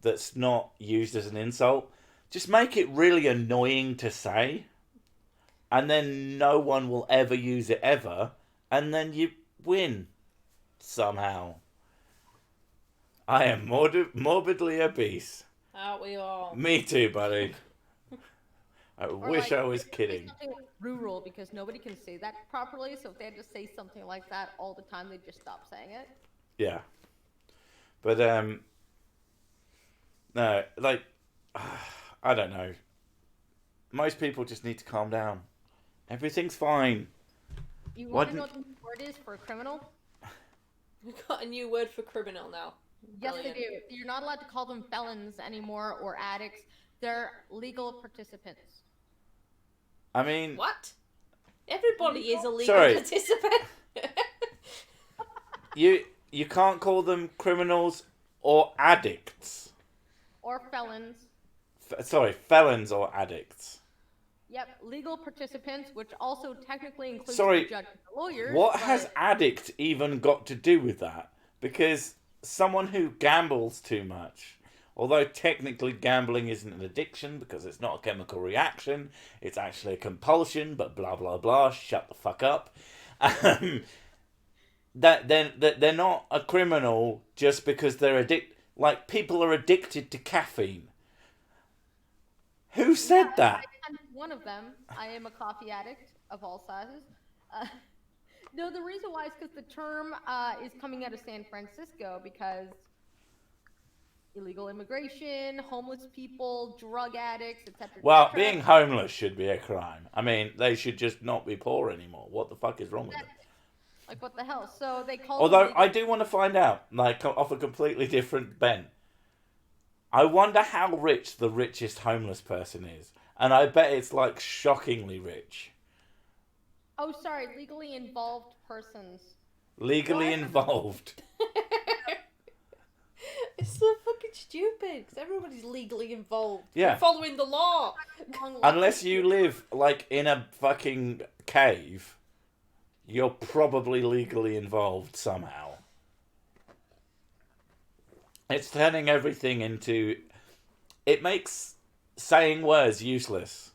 that's not used as an insult, just make it really annoying to say, and then no one will ever use it ever, and then you win somehow. I am morbidly obese. Aren't we all? Me too, buddy. I Or wish like, I was say kidding. something like rural because nobody can say that properly. So if they had to say something like that all the time, they'd just stop saying it. Yeah. But, no, like, I don't know. Most people just need to calm down. Everything's fine. You Why want to know didn't- what the word is for a criminal? We've got a new word for criminal now. Yes, they Brilliant. do. You're not allowed to call them felons anymore or addicts. They're legal participants. I mean, What? Everybody is a legal Sorry. participant. you can't call them criminals or addicts. Or felons. Felons or addicts. Yep, legal participants, which also technically includes Sorry, the judge and the lawyers. What but has addict even got to do with that? Because someone who gambles too much, although technically gambling isn't an addiction because it's not a chemical reaction, it's actually a compulsion, but blah blah blah, shut the fuck up. That they're not a criminal just because they're like people are addicted to caffeine. Who said that? I'm one of them. I am a coffee addict of all sizes. No, the reason why is because the term is coming out of San Francisco because illegal immigration, homeless people, drug addicts, etc. Well, being homeless should be a crime. I mean, they should just not be poor anymore. What the fuck is wrong with them? Like, what the hell? So they call Although them I do want to find out, like, off a completely different bent. I wonder how rich the richest homeless person is. And I bet it's, like, shockingly rich. Oh, sorry, legally involved persons. Legally What? involved. It's so fucking stupid because everybody's legally involved. Yeah. They're following the law. Unless you live, like, in a fucking cave, you're probably legally involved somehow. It's turning everything into... It makes saying words useless.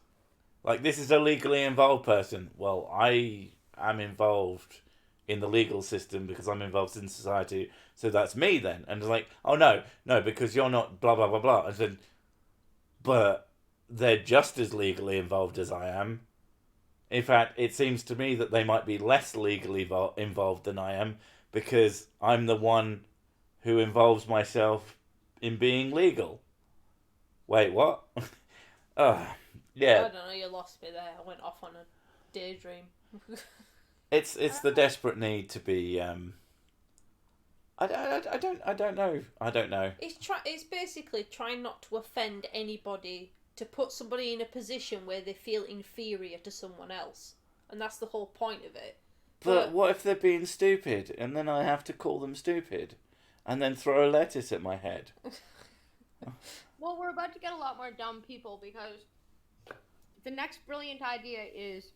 Like, this is a legally involved person. Well, I am involved in the legal system because I'm involved in society, so that's me then. And it's like, oh no, because you're not blah, blah, blah, blah. I said, but they're just as legally involved as I am. In fact, it seems to me that they might be less legally involved than I am because I'm the one who involves myself in being legal. Wait, what? Yeah. I don't know, you lost me there. I went off on a daydream. It's the desperate need to be. I don't know. It's basically trying not to offend anybody, to put somebody in a position where they feel inferior to someone else, and that's the whole point of it. But what if they're being stupid, and then I have to call them stupid, and then throw a lettuce at my head? Well, we're about to get a lot more dumb people because the next brilliant idea is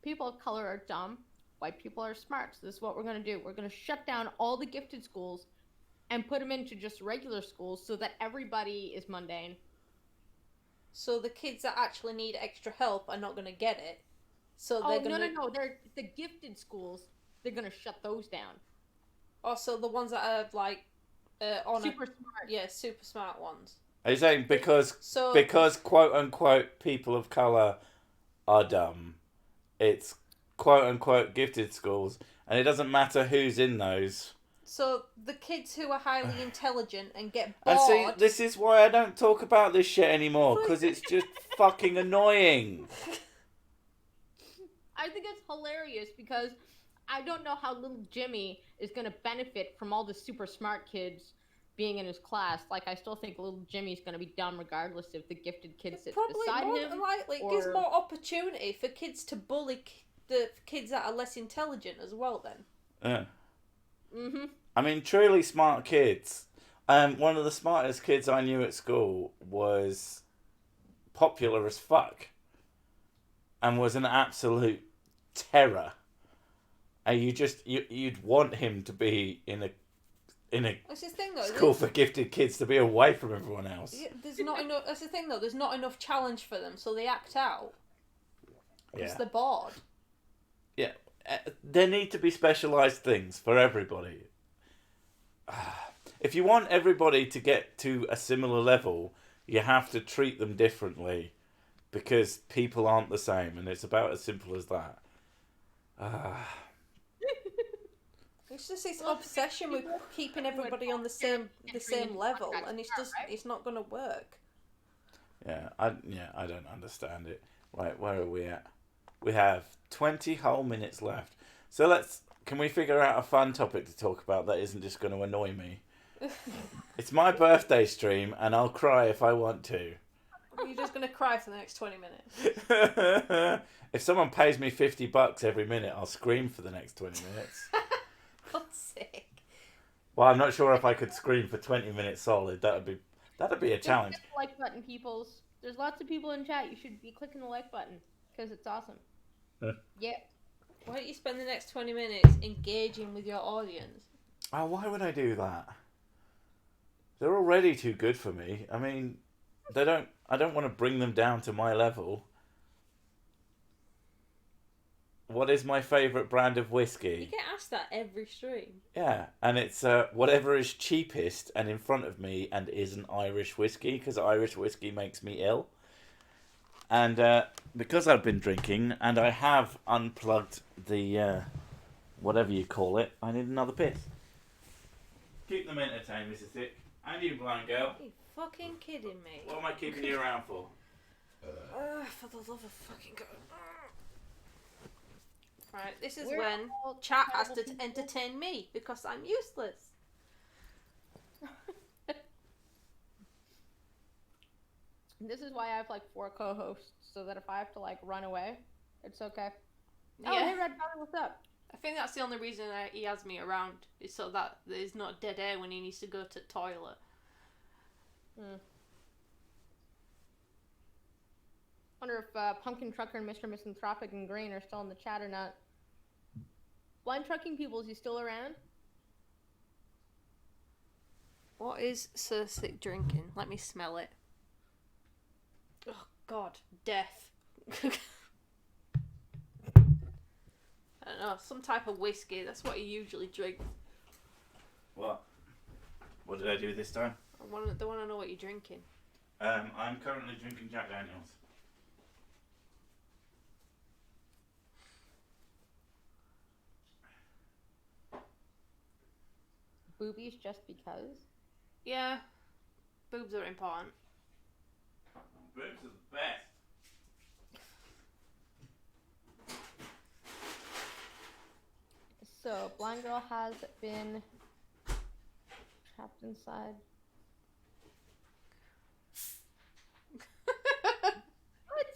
people of color are dumb, white people are smart. So this is what we're going to do. We're going to shut down all the gifted schools and put them into just regular schools so that everybody is mundane. So the kids that actually need extra help are not going to get it. So Oh, they're going to... no. They're the gifted schools. They're going to shut those down. Also, the ones that are like on Super smart. Yeah, super smart ones. Are you saying because quote unquote people of colour are dumb, it's quote unquote gifted schools, and it doesn't matter who's in those. So the kids who are highly intelligent and get bored... And see, this is why I don't talk about this shit anymore, because it's just fucking annoying. I think it's hilarious because I don't know how little Jimmy is going to benefit from all the super smart kids being in his class. Like, I still think little Jimmy's going to be dumb regardless if the gifted kid sits beside him. Likely, it gives more opportunity for kids to bully the kids that are less intelligent as well then. Yeah. Mm-hmm. I mean, truly smart kids. One of the smartest kids I knew at school was popular as fuck and was an absolute terror. And you'd want him to be in a That's the thing, though. school for gifted kids, to be away from everyone else. Yeah, there's not enough. That's the thing, though. There's not enough challenge for them, so they act out because they're bored. Yeah, there need to be specialised things for everybody. If you want everybody to get to a similar level, you have to treat them differently because people aren't the same, and it's about as simple as that. It's just this obsession with keeping everybody on the same level, and it's not going to work. Yeah, I don't understand it. Right, where are we at? We have 20 whole minutes left. So can we figure out a fun topic to talk about that isn't just going to annoy me? It's my birthday stream, and I'll cry if I want to. You're just going to cry for the next 20 minutes. If someone pays me $50 every minute, I'll scream for the next 20 minutes. God's sake. Well, I'm not sure if I could scream for 20 minutes solid. That'd be a challenge. Hit the like button, peoples. There's lots of people in chat. You should be clicking the like button because it's awesome. Yeah. Why don't you spend the next 20 minutes engaging with your audience? Oh, why would I do that? They're already too good for me. I mean, I don't want to bring them down to my level. What is my favourite brand of whiskey? You get asked that every stream. Yeah, and it's whatever is cheapest and in front of me and isn't Irish whiskey, because Irish whiskey makes me ill. And because I've been drinking and I have unplugged the whatever you call it, I need another piss. Keep them entertained, Mrs. Thick. And you, blind girl. Are you fucking kidding me? What am I keeping you around for? For the love of fucking God. Right, this is when chat has to entertain me because I'm useless. This is why I have like 4 co-hosts, so that if I have to like run away, it's okay. Yeah. Oh, hey Red Valley, what's up? I think that's the only reason he has me around, is so that there's not dead air when he needs to go to the toilet. Wonder if Pumpkin Trucker and Mr. Misanthropic and Green are still in the chat or not. Blind Trucking People, is he still around? What is Sir Sick drinking? Let me smell it. Oh God, death. I don't know, some type of whiskey. That's what he usually drinks. What? What did I do this time? They want to know what you're drinking. I'm currently drinking Jack Daniels. Boobies just because? Yeah, boobs are important. Boobs are the best. So, Blind Girl has been trapped inside. What?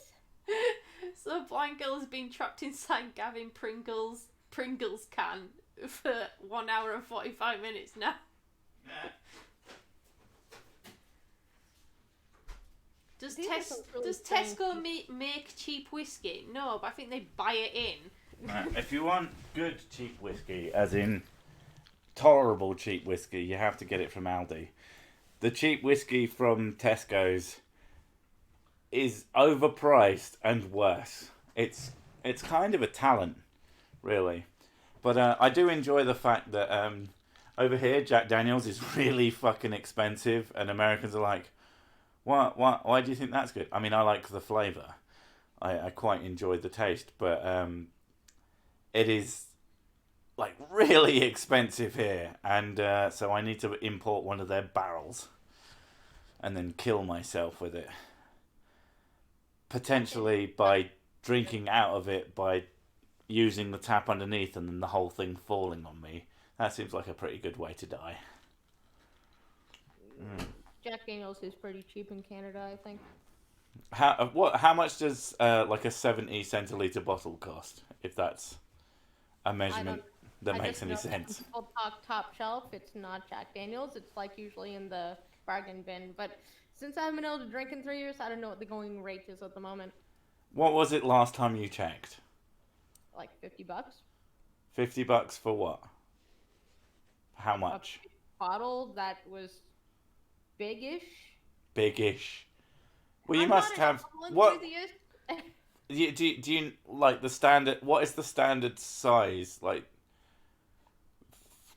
So Blind Girl has been trapped inside Gavin Pringle's can for 1 hour and 45 minutes now. Yeah. Does really Tesco make cheap whiskey? No, but I think they buy it in. Right. If you want good cheap whiskey, as in tolerable cheap whiskey, you have to get it from Aldi. The cheap whiskey from Tesco's is overpriced and worse. It's kind of a talent, really. But I do enjoy the fact that over here Jack Daniels is really fucking expensive, and Americans are like, why do you think that's good? I mean, I like the flavour. I quite enjoy the taste, but it is like really expensive here, and so I need to import one of their barrels and then kill myself with it. Potentially by drinking out of it by using the tap underneath and then the whole thing falling on me. That seems like a pretty good way to die. Jack Daniels is pretty cheap in Canada, I think. How much does like a 70 centiliter bottle cost? If that's a measurement that makes any sense. People talk top shelf. It's not Jack Daniels. It's like usually in the bargain bin. But since I haven't been able to drink in 3 years, I don't know what the going rate is at the moment. What was it last time you checked? Like $50. $50 for what? How much? A bottle that was big-ish. Big-ish. Well, you I'm must not have an what? enthusiast. Do you like the standard? What is the standard size like?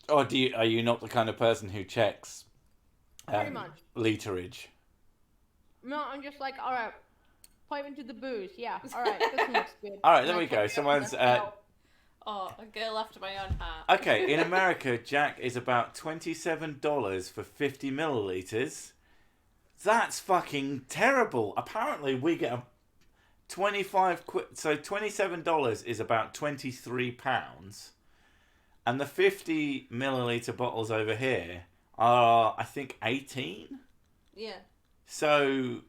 Or are you not the kind of person who checks Pretty much literage? No, I'm just like, all right, appointment to the booze. Yeah. All right. This one looks good. All right, And there I we check go. it out, Someone's. and I'm like, Oh, a girl after my own heart. Okay, in America, Jack is about $27 for 50 milliliters. That's fucking terrible. Apparently, we get a 25 quid. So $27 is about £23. And the 50 milliliter bottles over here are, I think, 18. Yeah. So,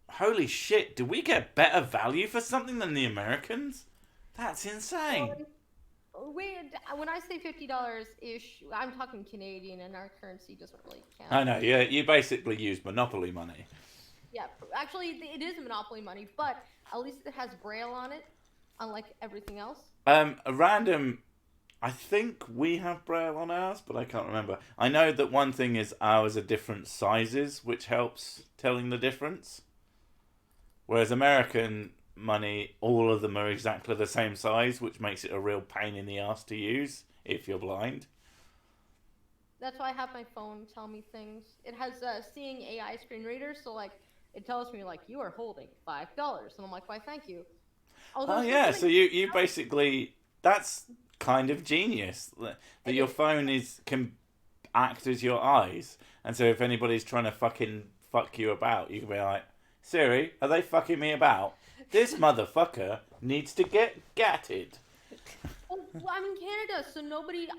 holy shit, do we get better value for something than the Americans? That's insane. Wait, when I say $50 ish, I'm talking Canadian, and our currency doesn't really count. I know, yeah, you basically use Monopoly money. Yeah, actually, it is Monopoly money, but at least it has Braille on it, unlike everything else. A random. I think we have Braille on ours, but I can't remember. I know that one thing is ours are different sizes, which helps telling the difference. Whereas American money, all of them are exactly the same size, which makes it a real pain in the ass to use if you're blind. That's why I have my phone tell me things. It has seeing AI screen readers, so like it tells me like you are holding $5, and I'm like, why, thank you. Oh yeah, so you basically, that's kind of genius that your phone can act as your eyes, and so if anybody's trying to fucking fuck you about, you can be like, Siri, are they fucking me about? This motherfucker needs to get gatted. Well, I'm in Canada, so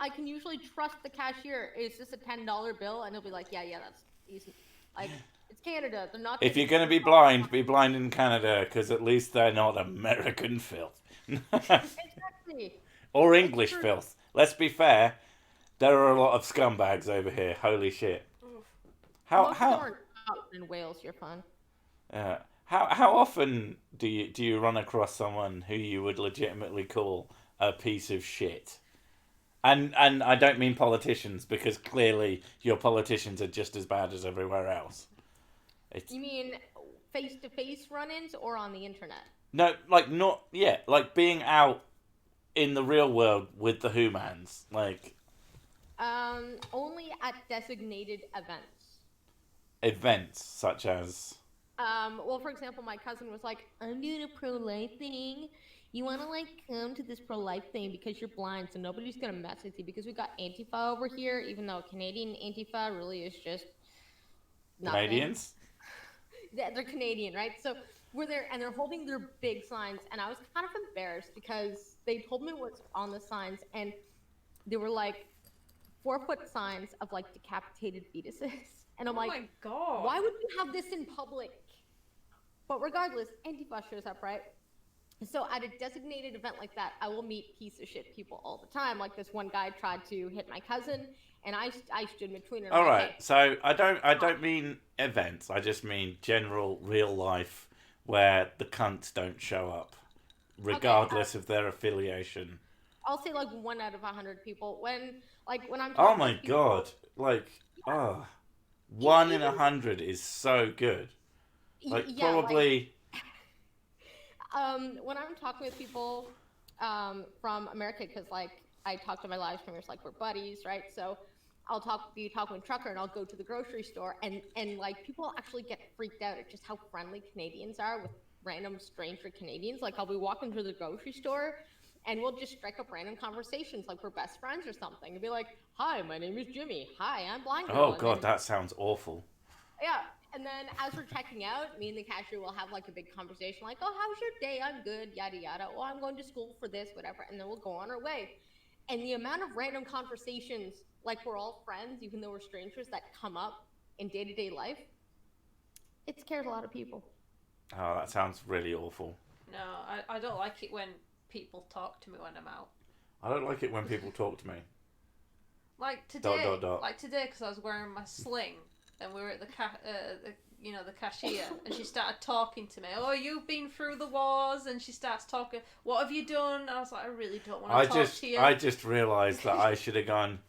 I can usually trust the cashier. Is this a $10 bill? And he'll be like, yeah, that's easy. Like, it's Canada. They're not. If you're going to be blind in Canada, because at least they're not American filth. Exactly. Or English filth. Let's be fair, there are a lot of scumbags over here. Holy shit. Most aren't out in Wales. You're fine. How often do you run across someone who you would legitimately call a piece of shit? And I don't mean politicians, because clearly your politicians are just as bad as everywhere else. You mean face-to-face run-ins or on the internet? No, like not yet. Like being out in the real world with the humans, like. Only at designated events. Events such as. Well, for example, my cousin was like, I'm doing a pro-life thing. You want to, like, come to this pro-life thing because you're blind, so nobody's going to mess with you, because we got Antifa over here, even though Canadian Antifa really is just nothing. Canadians? Yeah, they're Canadian, right? So we're there, and they're holding their big signs, and I was kind of embarrassed because they told me what's on the signs, and they were, like, 4-foot signs of, like, decapitated fetuses. And I'm like, my God. Why would you have this in public? But regardless, Antifa shows up, right? So at a designated event like that, I will meet piece of shit people all the time. Like this one guy tried to hit my cousin, and I stood in between her. All right, hey. So I don't mean events. I just mean general real life where the cunts don't show up, regardless of their affiliation. I'll say like 1 out of 100 people. When I'm. Oh my God! Like, oh. 1 in 100 is so good. Like, yeah, probably. When I'm talking with people from America, because like I talk to my live streamers, like we're buddies, right? So I'll be talking with Trucker, and I'll go to the grocery store, and like people actually get freaked out at just how friendly Canadians are with random stranger Canadians. Like I'll be walking through the grocery store, and we'll just strike up random conversations like we're best friends or something. And be like, hi, my name is Jimmy. Hi, I'm blind girl. Oh, God, that sounds awful. Yeah. And then as we're checking out, me and the cashier will have like a big conversation like, oh, how's your day? I'm good, yada, yada. Oh, I'm going to school for this, whatever. And then we'll go on our way. And the amount of random conversations, like we're all friends, even though we're strangers, that come up in day-to-day life, it scares a lot of people. Oh, that sounds really awful. No, I don't like it when people talk to me when I'm out. I don't like it when people talk to me. Like today, Like today, because I was wearing my sling, and we were at the cashier, and she started talking to me. Oh, you've been through the wars, and she starts talking. What have you done? And I was like, I really don't want to talk to you. I just realised that I should have gone.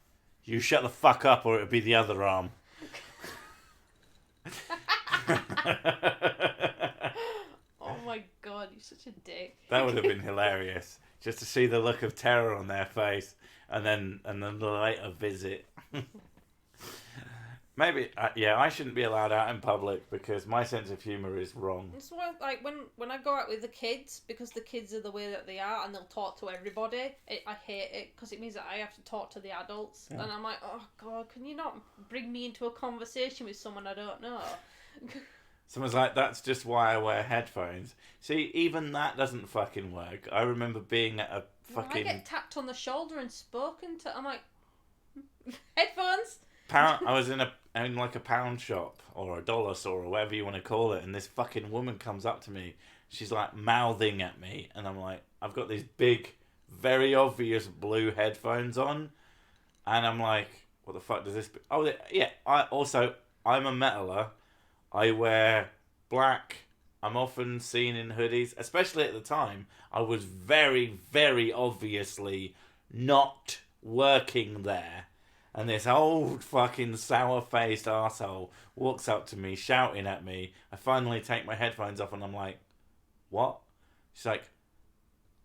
You shut the fuck up, or it'll be the other arm. Oh my God, you're such a dick. That would have been hilarious. Just to see the look of terror on their face, and then the later visit. Maybe, yeah, I shouldn't be allowed out in public because my sense of humour is wrong. It's why, like, when I go out with the kids, because the kids are the way that they are and they'll talk to everybody, I hate it because it means that I have to talk to the adults. Yeah. And I'm like, oh, God, can you not bring me into a conversation with someone I don't know? Someone's like, that's just why I wear headphones. See, even that doesn't fucking work. I remember being at a fucking... I get tapped on the shoulder and spoken to. I'm like, headphones? I was in like a pound shop or a dollar store or whatever you want to call it, and this fucking woman comes up to me. She's like mouthing at me, and I'm like, I've got these big, very obvious blue headphones on, and I'm like, what the fuck does this be? Oh yeah, I'm a metaler. I wear black. I'm often seen in hoodies, especially at the time. I was very, very obviously not working there. And this old fucking sour-faced arsehole walks up to me, shouting at me. I finally take my headphones off and I'm like, what? She's like,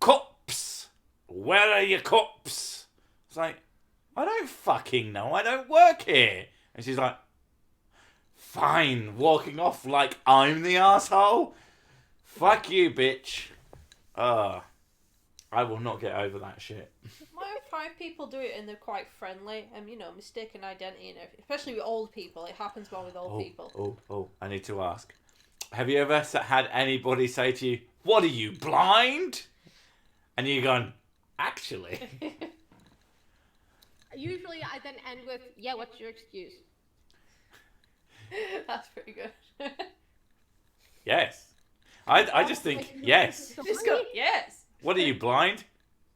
cops! Where are your cops? It's like, I don't fucking know. I don't work here. And she's like, fine, walking off like I'm the arsehole? Fuck you, bitch. I will not get over that shit. My five people do it and they're quite friendly and, mistaken identity and everything. Especially with old people. It happens more with old people. I need to ask. Have you ever had anybody say to you, what are you, blind? And you're going, actually. Usually I then end with, yeah, what's your excuse? That's pretty good. Yes. I just think, yes. Just go, yes. What are you, blind?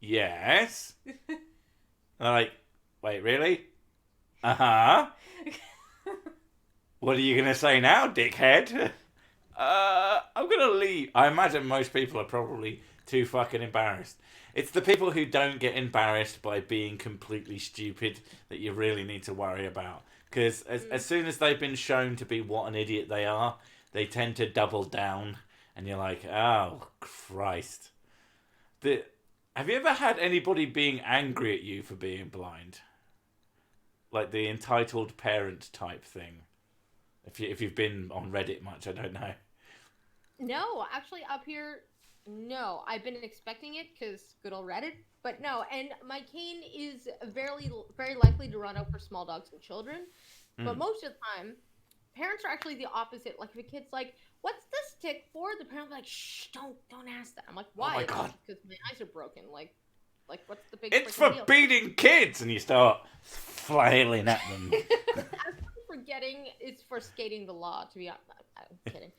Yes. And I'm like, wait, really? Uh-huh. What are you going to say now, dickhead? I'm going to leave. I imagine most people are probably too fucking embarrassed. It's the people who don't get embarrassed by being completely stupid that you really need to worry about. Because as soon as they've been shown to be what an idiot they are, they tend to double down. And you're like, oh, Christ. Have you ever had anybody being angry at you for being blind? Like the entitled parent type thing. If you've been on Reddit much, I don't know. No, actually up here, no. I've been expecting it because good old Reddit, but no. And my cane is very likely to run out for small dogs and children. But most of the time, parents are actually the opposite. Like if a kid's like, what's this stick for? The parent will be like, shh, don't ask that. I'm like, why? Oh my God. Because my eyes are broken. Like what's the big It's for deal? beating kids! And you start flailing at them. I'm forgetting it's for skating the law, to be honest. I'm kidding.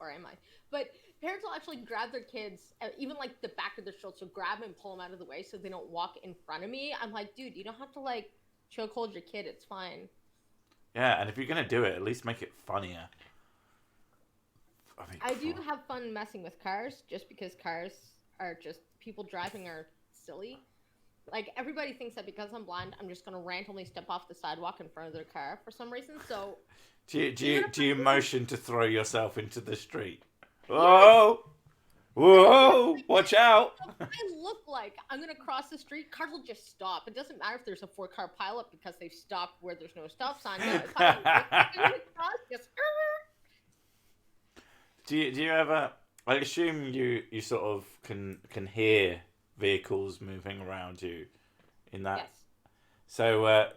Or am I? But parents will actually grab their kids, even like the back of their shoulders, so grab them and pull them out of the way so they don't walk in front of me. I'm like, dude, you don't have to like chokehold your kid. It's fine. Yeah, and if you're going to do it, at least make it funnier. I do have fun messing with cars, just because cars are just, people driving are silly. Like, everybody thinks that because I'm blind, I'm just going to randomly step off the sidewalk in front of their car for some reason, so... Do you motion to throw yourself into the street? Whoa! Yes. Whoa! Watch out! I look like I'm going to cross the street, cars will just stop. It doesn't matter if there's a 4-car pileup because they've stopped where there's no stop sign. No, if I'm cross, just... Do you ever? I assume you sort of can hear vehicles moving around you, in that. Yes. So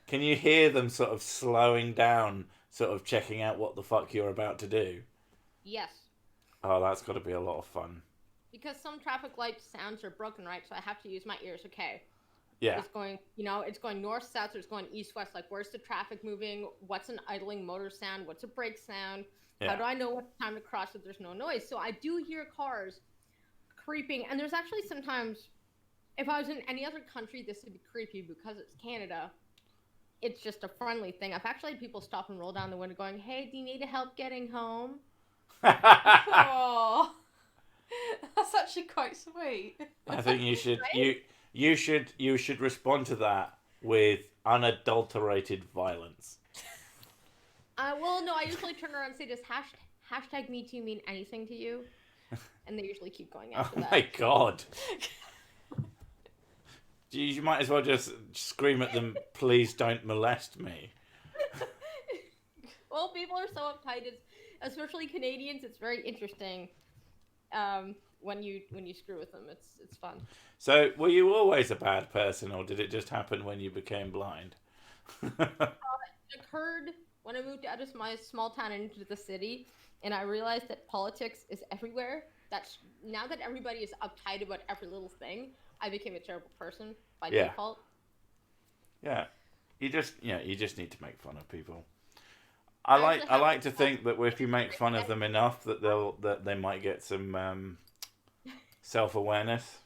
can you hear them sort of slowing down, sort of checking out what the fuck you're about to do? Yes. Oh, that's got to be a lot of fun. Because some traffic light sounds are broken, right? So I have to use my ears. Okay. Yeah. It's going, it's going north, south, or it's going east, west. Like, where's the traffic moving? What's an idling motor sound? What's a brake sound? Yeah. How do I know what time to cross if there's no noise? So I do hear cars creeping. And there's actually sometimes, if I was in any other country, this would be creepy because it's Canada. It's just a friendly thing. I've actually had people stop and roll down the window going, hey, do you need help getting home? Oh, that's actually quite sweet. I think you should you should respond to that with unadulterated violence. Well, no, I usually turn around and say, does hashtag #MeToo mean anything to you? And they usually keep going after that. Oh my God. You might as well just scream at them, please don't molest me. Well, people are so uptight, especially Canadians. It's very interesting. When you screw with them, it's fun. So, were you always a bad person, or did it just happen when you became blind? It occurred when I moved out of my small town into the city, and I realized that politics is everywhere. Now that everybody is uptight about every little thing, I became a terrible person by default. Yeah, you just need to make fun of people. I like to think that if you make fun of them enough, that they might get some self-awareness.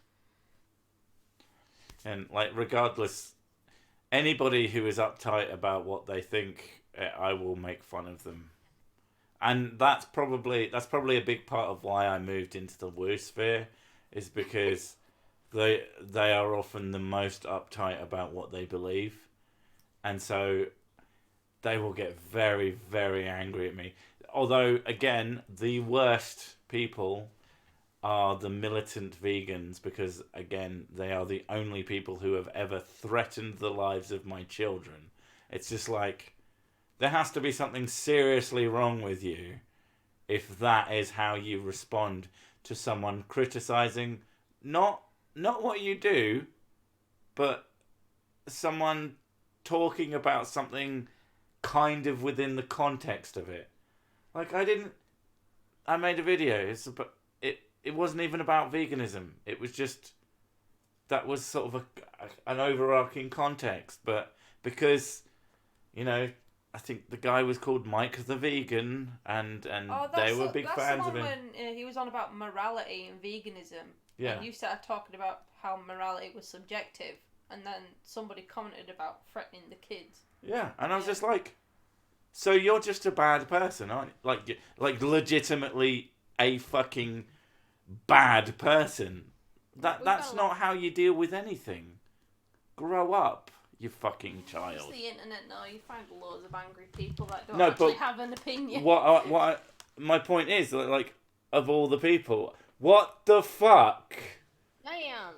And like, regardless, anybody who is uptight about what they think, I will make fun of them. And that's probably a big part of why I moved into the woo sphere, is because they are often the most uptight about what they believe, and so they will get very, very angry at me. Although, again, the worst people are the militant vegans, because, again, they are the only people who have ever threatened the lives of my children. It's just like, there has to be something seriously wrong with you if that is how you respond to someone criticizing not what you do, but someone talking about something kind of within the context of it. Like, I made a video. It wasn't even about veganism. It was just, that was sort of an overarching context. But because, I think the guy was called Mike the Vegan, and they were big fans of him. That's the one when he was on about morality and veganism. Yeah. And you started talking about how morality was subjective, and then somebody commented about threatening the kids. Yeah, and I was just like, so you're just a bad person, aren't you? Like legitimately a fucking bad person. That's not how you deal with anything. Grow up, you fucking child. It's the internet now. You find loads of angry people that don't actually have an opinion. My point is, like, of all the people, what the fuck? Damn.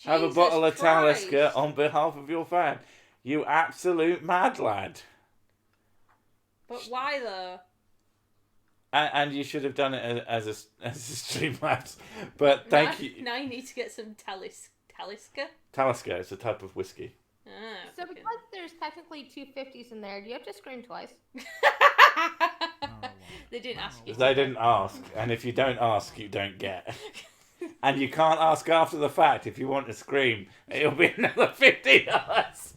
Have a bottle of Talisker on behalf of your fan. You absolute mad lad. But why though? And you should have done it as a Streamlabs. But thank you. Now you need to get some Talisker. Talisker is a type of whiskey. So because there's technically 250s in there, do you have to scream twice? They didn't ask you. They didn't ask. And if you don't ask, you don't get. And you can't ask after the fact. If you want to scream, it'll be another $50.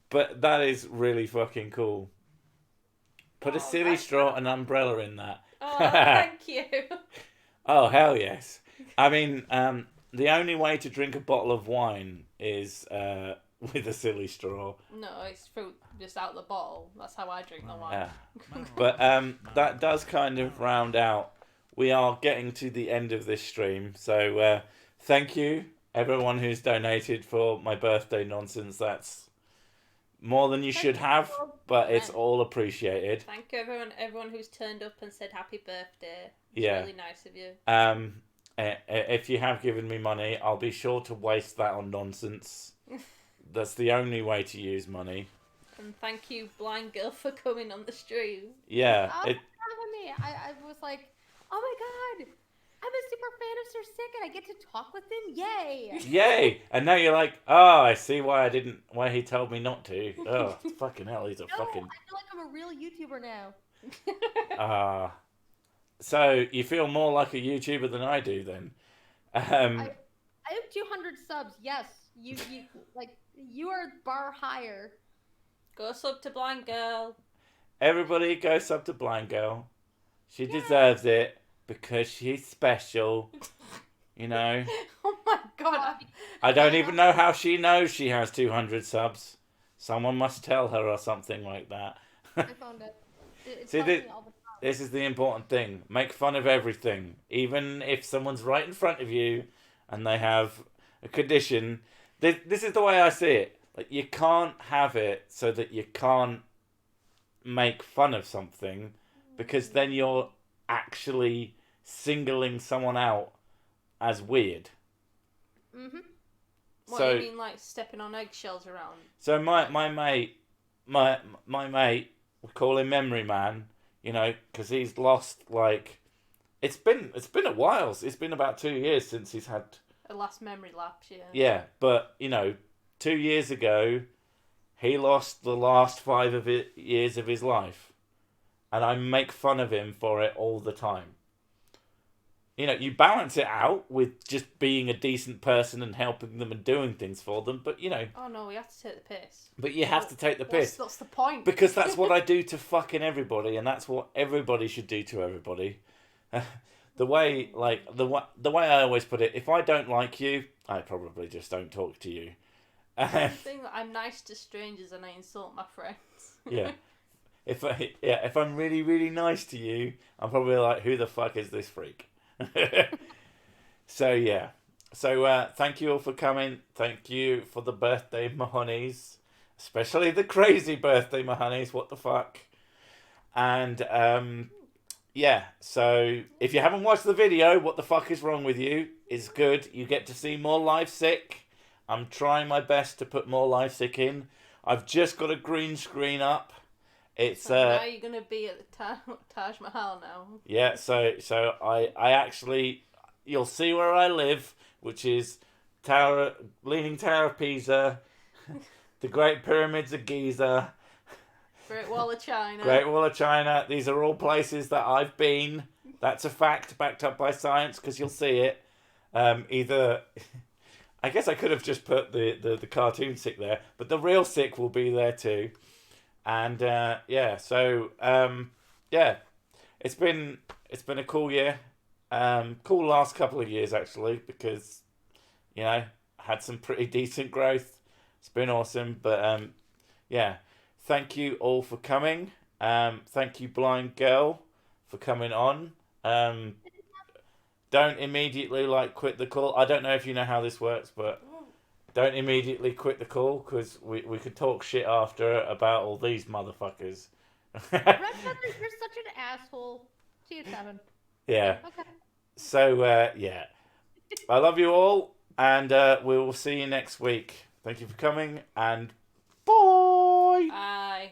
But that is really fucking cool. Put a silly straw and umbrella in that. Oh, thank you. Oh, hell yes. I mean, the only way to drink a bottle of wine is with a silly straw. No, it's just out the bottle. That's how I drink the wine. Yeah. But that does kind of round out. We are getting to the end of this stream. So thank you, everyone who's donated for my birthday nonsense. That's more than you should have, but it's all appreciated. Thank you, everyone who's turned up and said happy birthday. It's really nice of you. If you have given me money, I'll be sure to waste that on nonsense. That's the only way to use money. And thank you, Blind Girl, for coming on the stream. Yeah. I was like, oh my god, I'm a super fan of Sir Sick and I get to talk with him. Yay! Yay! And now you're like, oh, I see why he told me not to. Oh, fucking hell, he's a fucking... I feel like I'm a real YouTuber now. So you feel more like a YouTuber than I do then. I have 200 subs. Yes, you are bar higher. Go sub to Blind Girl. Everybody go sub to Blind Girl. She deserves it because she's special. You know. Oh my god. I don't even know how she knows she has 200 subs. Someone must tell her or something like that. I found it. See, this is the important thing. Make fun of everything. Even if someone's right in front of you and they have a condition. This is the way I see it. Like, you can't have it so that you can't make fun of something, because then you're actually singling someone out as weird. What do you mean, like stepping on eggshells around? So my mate my mate, we call him Memory Man, because he's lost like it's been a while. It's been about 2 years since he's had A last memory lapse, yeah. Yeah, but 2 years ago, he lost the last years of his life, and I make fun of him for it all the time. You balance it out with just being a decent person and helping them and doing things for them, but Oh no, we have to take the piss. But you have to take the piss. What's the point? Because that's what I do to fucking everybody, and that's what everybody should do to everybody. The way I always put it, if I don't like you, I probably just don't talk to you. I think that I'm nice to strangers and I insult my friends. Yeah. If I'm really, really nice to you, I'm probably like, who the fuck is this freak? So yeah. So thank you all for coming. Thank you for the birthday Mahonies. Especially the crazy birthday Mahonies. What the fuck? And yeah, so if you haven't watched the video, What the Fuck Is Wrong With You is good. You get to see more Live Sick. I'm trying my best to put more Live Sick in. I've just got a green screen up. It's So now you're going to be at the Taj Mahal now. Yeah, so I actually, you'll see where I live, which is Leaning Tower of Pisa, the Great Pyramids of Giza, Great Wall of China. Great Wall of China. These are all places that I've been. That's a fact, backed up by science, because you'll see it. Either, I guess I could have just put the cartoon sick there, but the real sick will be there too. And yeah, so yeah, it's been a cool year, cool last couple of years actually, because had some pretty decent growth. It's been awesome, but yeah. Thank you all for coming. Thank you, Blind Girl, for coming on. Don't immediately quit the call. I don't know if you know how this works, but don't immediately quit the call, because we could talk shit after about all these motherfuckers. Red Feather, you're such an asshole. See you, 7. Yeah. Okay. So yeah, I love you all, and we will see you next week. Thank you for coming, and bye. Bye.